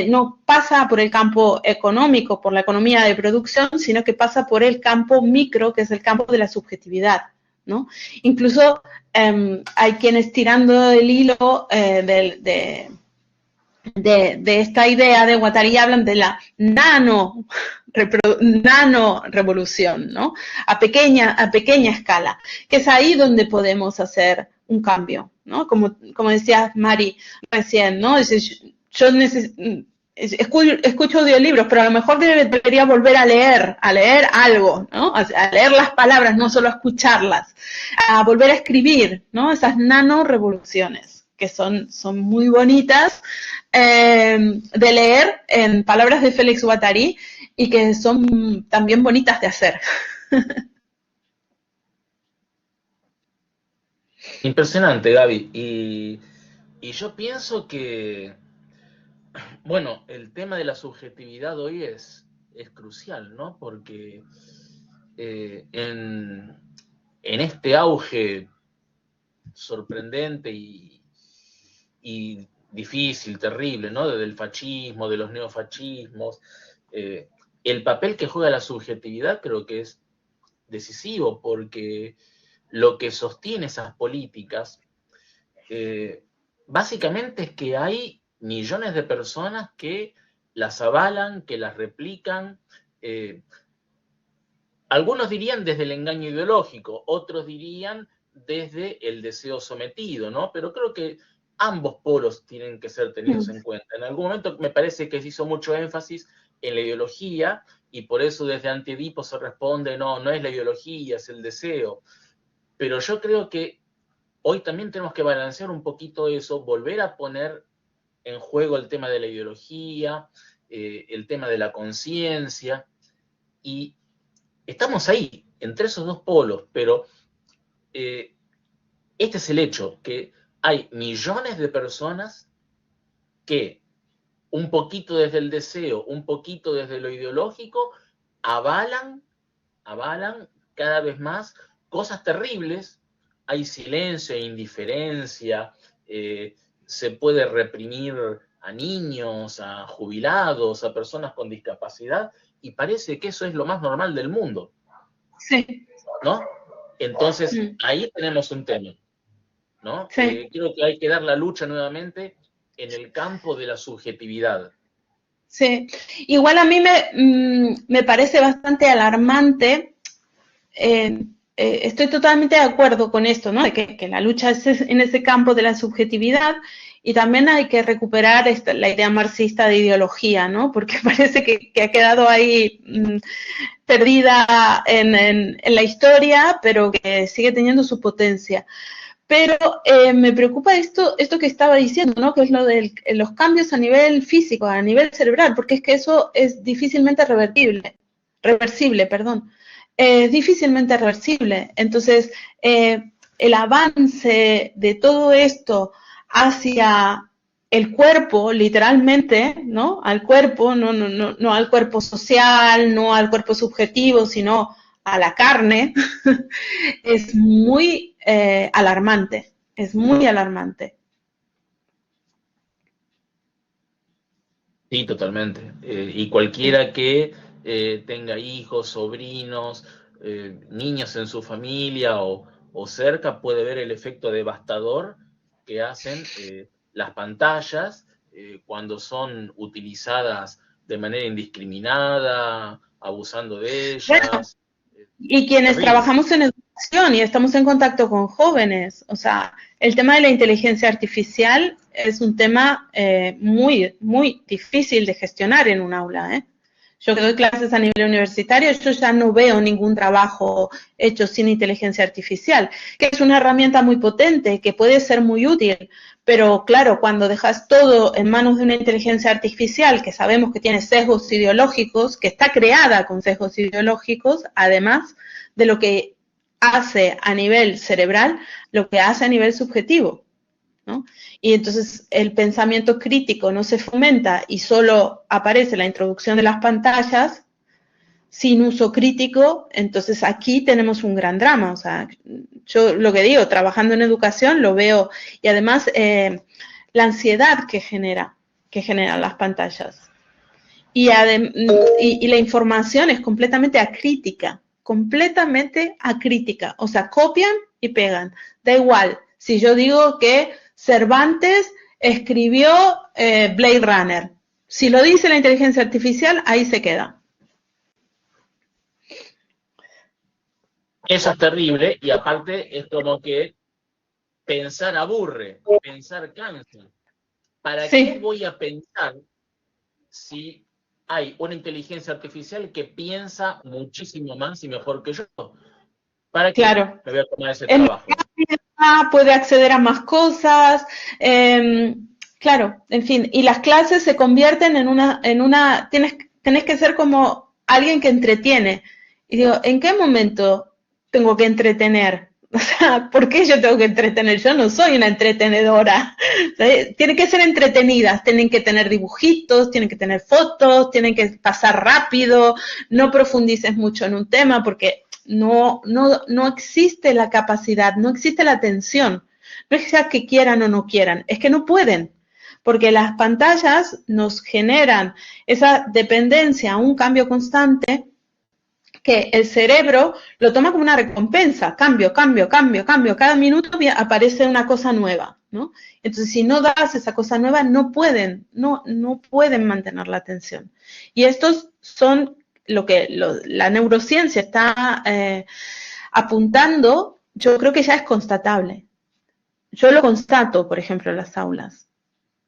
No pasa por el campo económico, por la economía de producción, sino que pasa por el campo micro, que es el campo de la subjetividad, ¿no? Incluso hay quienes tirando el hilo de esta idea de Guattari hablan de la nano revolución, ¿no? A pequeña escala, que es ahí donde podemos hacer un cambio, ¿no? Como decía Mari recién, ¿no? Yo escucho audiolibros, pero a lo mejor debería volver a leer algo, ¿no? A leer las palabras, no solo a escucharlas, a volver a escribir, ¿no? Esas nano revoluciones que son muy bonitas, de leer en palabras de Félix Guattari y que son también bonitas de hacer. Impresionante, Gaby. Y yo pienso que, bueno, el tema de la subjetividad hoy es crucial, ¿no? Porque en este auge sorprendente y difícil, terrible, ¿no? Desde el fascismo, de los neofascismos, el papel que juega la subjetividad creo que es decisivo, porque lo que sostiene esas políticas básicamente es que hay millones de personas que las avalan, que las replican. Algunos dirían desde el engaño ideológico, otros dirían desde el deseo sometido, ¿no? Pero creo que ambos polos tienen que ser tenidos en cuenta. En algún momento me parece que se hizo mucho énfasis en la ideología y por eso desde Antiedipo se responde, no, no es la ideología, es el deseo. Pero yo creo que hoy también tenemos que balancear un poquito eso, volver a poner en juego el tema de la ideología, el tema de la conciencia, y estamos ahí, entre esos dos polos, pero este es el hecho, que hay millones de personas que un poquito desde el deseo, un poquito desde lo ideológico, avalan cada vez más cosas terribles. Hay silencio e indiferencia, se puede reprimir a niños, a jubilados, a personas con discapacidad, y parece que eso es lo más normal del mundo. Sí. ¿No? Entonces, ahí tenemos un tema, ¿no? Sí. Creo que hay que dar la lucha nuevamente en el campo de la subjetividad. Sí, igual a mí me parece bastante alarmante. Estoy totalmente de acuerdo con esto, ¿no? De que la lucha es en ese campo de la subjetividad y también hay que recuperar la idea marxista de ideología, ¿no? Porque parece que ha quedado ahí perdida en la historia, pero que sigue teniendo su potencia. Pero me preocupa esto que estaba diciendo, ¿no? Que es lo de los cambios a nivel físico, a nivel cerebral, porque es que eso es difícilmente reversible, perdón. Difícilmente reversible. Entonces, el avance de todo esto hacia el cuerpo, literalmente, ¿no? Al cuerpo, no al cuerpo social, no al cuerpo subjetivo, sino a la carne, es muy alarmante, es muy alarmante. Sí, totalmente. Y cualquiera que tenga hijos, sobrinos, niños en su familia o cerca puede ver el efecto devastador que hacen las pantallas cuando son utilizadas de manera indiscriminada, abusando de ellas. Bueno, y quienes terrible. trabajamos en educación y estamos en contacto con jóvenes, o sea, el tema de la inteligencia artificial es un tema muy, muy difícil de gestionar en un aula, ¿eh? Yo que doy clases a nivel universitario, yo ya no veo ningún trabajo hecho sin inteligencia artificial, que es una herramienta muy potente, que puede ser muy útil, pero claro, cuando dejas todo en manos de una inteligencia artificial que sabemos que tiene sesgos ideológicos, que está creada con sesgos ideológicos, además de lo que hace a nivel cerebral, lo que hace a nivel subjetivo, ¿no? Y entonces el pensamiento crítico no se fomenta y solo aparece la introducción de las pantallas sin uso crítico, entonces aquí tenemos un gran drama. O sea, yo lo que digo, trabajando en educación lo veo, y además la ansiedad que generan las pantallas. Y la información es completamente acrítica, o sea, copian y pegan. Da igual, si yo digo que Cervantes escribió Blade Runner, si lo dice la inteligencia artificial, ahí se queda. Eso es terrible, y aparte es como que pensar aburre, pensar cansa. ¿Para qué voy a pensar si hay una inteligencia artificial que piensa muchísimo más y mejor que yo? ¿Para qué me voy a tomar ese trabajo? Puede acceder a más cosas, que claro, en fin, y las clases se convierten en tenés que ser como alguien que entretiene. Y digo, ¿en qué momento tengo que entretener? O sea, ¿por qué yo tengo que entretener? Yo no soy una entretenedora. O sea, tienen que ser entretenidas, tienen que tener dibujitos, tienen que tener fotos, tienen que pasar rápido, no profundices mucho en un tema porque no existe la capacidad, no existe la atención. No es que sea que quieran o no quieran, es que no pueden, porque las pantallas nos generan esa dependencia a un cambio constante que el cerebro lo toma como una recompensa, cambio, cambio, cambio, cambio, cada minuto aparece una cosa nueva, ¿no? Entonces, si no das esa cosa nueva, no pueden mantener la atención. Y estos son la neurociencia está apuntando, yo creo que ya es constatable. Yo lo constato, por ejemplo, en las aulas,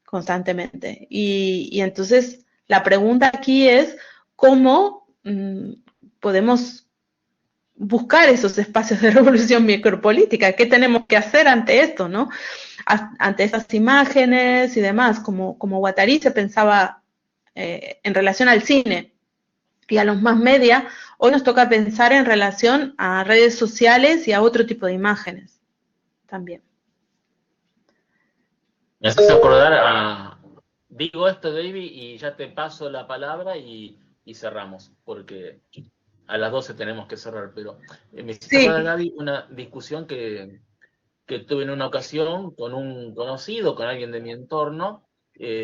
constantemente. Y entonces, la pregunta aquí es, ¿cómo podemos buscar esos espacios de revolución micropolítica? ¿Qué tenemos que hacer ante esto, no? Ante esas imágenes y demás, como Guattari se pensaba en relación al cine y a los más media, hoy nos toca pensar en relación a redes sociales y a otro tipo de imágenes también. Me haces acordar digo esto, David, y ya te paso la palabra y cerramos, porque a las 12 tenemos que cerrar, pero me hiciste acordar, Gaby, una discusión que tuve en una ocasión con un conocido, con alguien de mi entorno.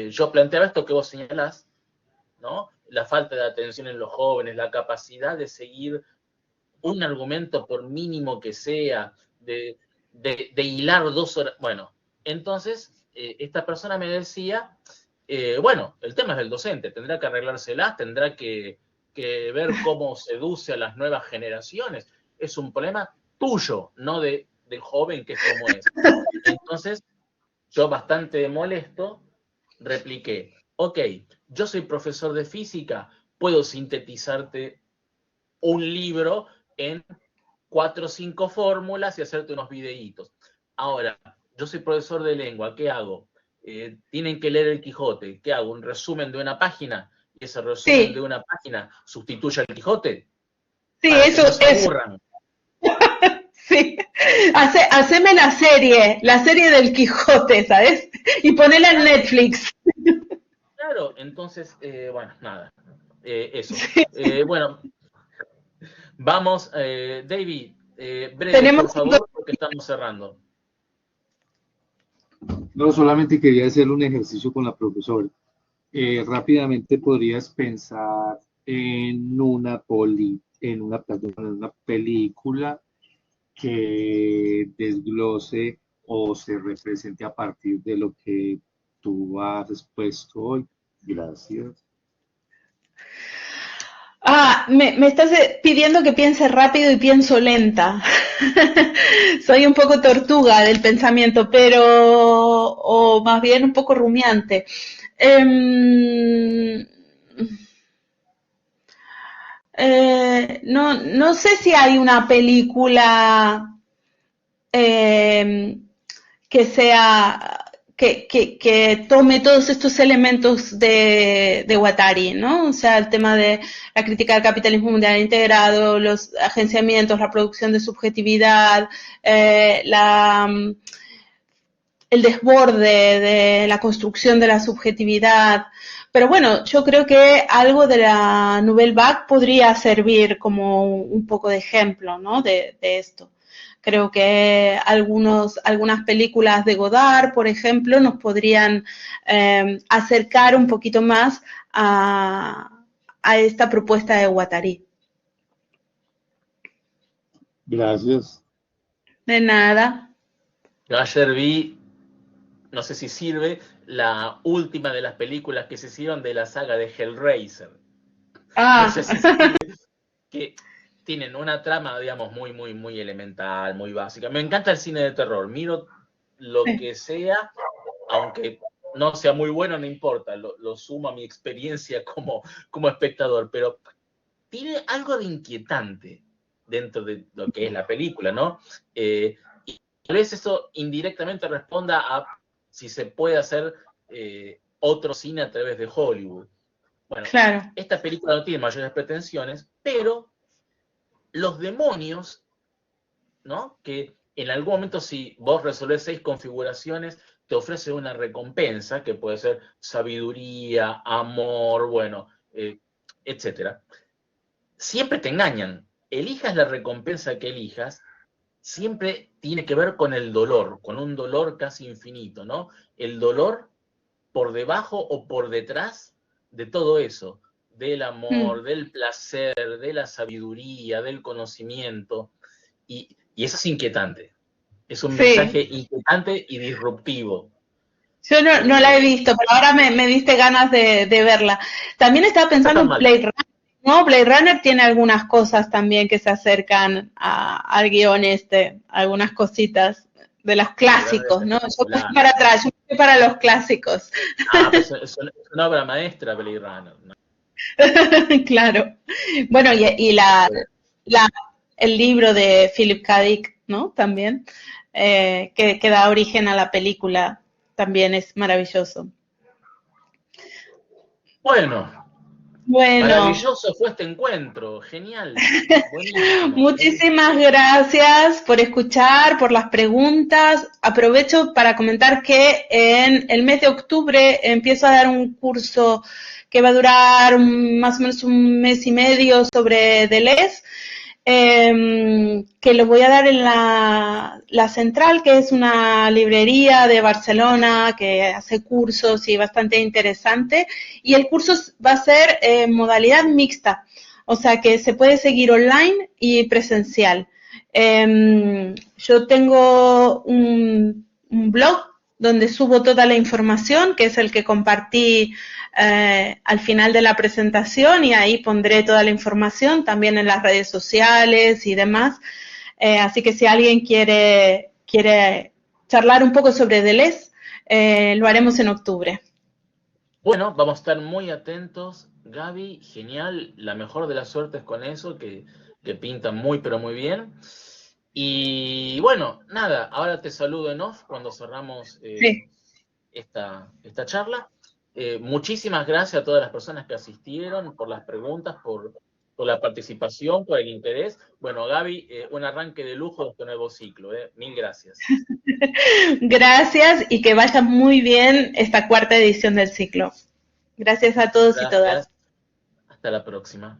Yo planteaba esto que vos señalás, ¿no? La falta de atención en los jóvenes, la capacidad de seguir un argumento por mínimo que sea, de hilar 2 horas. Bueno, entonces esta persona me decía, bueno, el tema es del docente, tendrá que arreglárselas, tendrá que ver cómo seduce a las nuevas generaciones. Es un problema tuyo, no del joven que es como es. Entonces, yo bastante molesto, repliqué, ok, yo soy profesor de física, puedo sintetizarte un libro en 4 o 5 fórmulas y hacerte unos videitos. Ahora, yo soy profesor de lengua, ¿qué hago? Tienen que leer el Quijote, ¿qué hago? ¿Un resumen de una página? ¿Y ese resumen de una página sustituye al Quijote? Sí, para eso que no se es. aburran. Sí, haceme la serie del Quijote, ¿sabes? Y ponela en Netflix. Claro, entonces, bueno, nada, eso. Sí. Bueno, vamos, David, breve, Tenemos por favor, porque estamos cerrando. No, solamente quería hacer un ejercicio con la profesora. Rápidamente podrías pensar en en una película que desglose o se represente a partir de lo que tú has expuesto hoy. Gracias. Me estás pidiendo que piense rápido y pienso lenta. Soy un poco tortuga del pensamiento, o más bien un poco rumiante. No sé si hay una película que sea que tome todos estos elementos de Guattari, ¿no? O sea, el tema de la crítica del capitalismo mundial integrado, los agenciamientos, la producción de subjetividad, el desborde de la construcción de la subjetividad. Pero bueno, yo creo que algo de la Nouvelle Vague podría servir como un poco de ejemplo, ¿no? de esto. Creo que algunas películas de Godard, por ejemplo, nos podrían acercar un poquito más a esta propuesta de Guattari. Gracias. De nada. Yo ayer vi, no sé si sirve, la última de las películas que se hicieron de la saga de Hellraiser. No sé si sirve, que tienen una trama, digamos, muy, muy, muy elemental, muy básica. Me encanta el cine de terror. Miro lo que sea, aunque no sea muy bueno, no importa. Lo sumo a mi experiencia como espectador. Pero tiene algo de inquietante dentro de lo que es la película, ¿no? Y tal vez eso indirectamente responda a si se puede hacer otro cine a través de Hollywood. Bueno, Claro. esta película no tiene mayores pretensiones, pero los demonios, ¿no? Que en algún momento, si vos resolvés 6 configuraciones, te ofrece una recompensa, que puede ser sabiduría, amor, bueno, etcétera. Siempre te engañan. Elijas la recompensa que elijas, siempre tiene que ver con el dolor, con un dolor casi infinito, ¿no? El dolor por debajo o por detrás de todo eso, del amor, del placer, de la sabiduría, del conocimiento, y eso es inquietante. Es un mensaje inquietante y disruptivo. Yo no la he visto, pero ahora me diste ganas de verla. También estaba pensando en Blade Runner, ¿no? Blade Runner tiene algunas cosas también que se acercan al guión algunas cositas de los clásicos, ¿no? Yo voy para atrás, yo voy para los clásicos. Pues es una obra maestra Blade Runner, ¿no? Claro. Bueno, y el libro de Philip K. Dick, ¿no? También, que da origen a la película, también es maravilloso. Bueno. Maravilloso fue este encuentro, genial. Buenísimo. Muchísimas gracias por escuchar, por las preguntas. Aprovecho para comentar que en el mes de octubre empiezo a dar un curso que va a durar más o menos un mes y medio sobre Deleuze, que lo voy a dar en la Central, que es una librería de Barcelona que hace cursos y bastante interesante, y el curso va a ser en modalidad mixta, o sea que se puede seguir online y presencial. Yo tengo un blog donde subo toda la información, que es el que compartí al final de la presentación, y ahí pondré toda la información también en las redes sociales y demás. Así que si alguien quiere charlar un poco sobre Deleuze, lo haremos en octubre. Bueno, vamos a estar muy atentos. Gaby, genial, la mejor de las suertes con eso, que pinta muy pero muy bien. Y bueno, nada, ahora te saludo en off cuando cerramos esta charla. Muchísimas gracias a todas las personas que asistieron, por las preguntas, por la participación, por el interés. Bueno, Gaby, un arranque de lujo de este nuevo ciclo. Mil gracias. Gracias y que vaya muy bien esta 4ª edición del ciclo. Gracias a todos y todas. Hasta la próxima.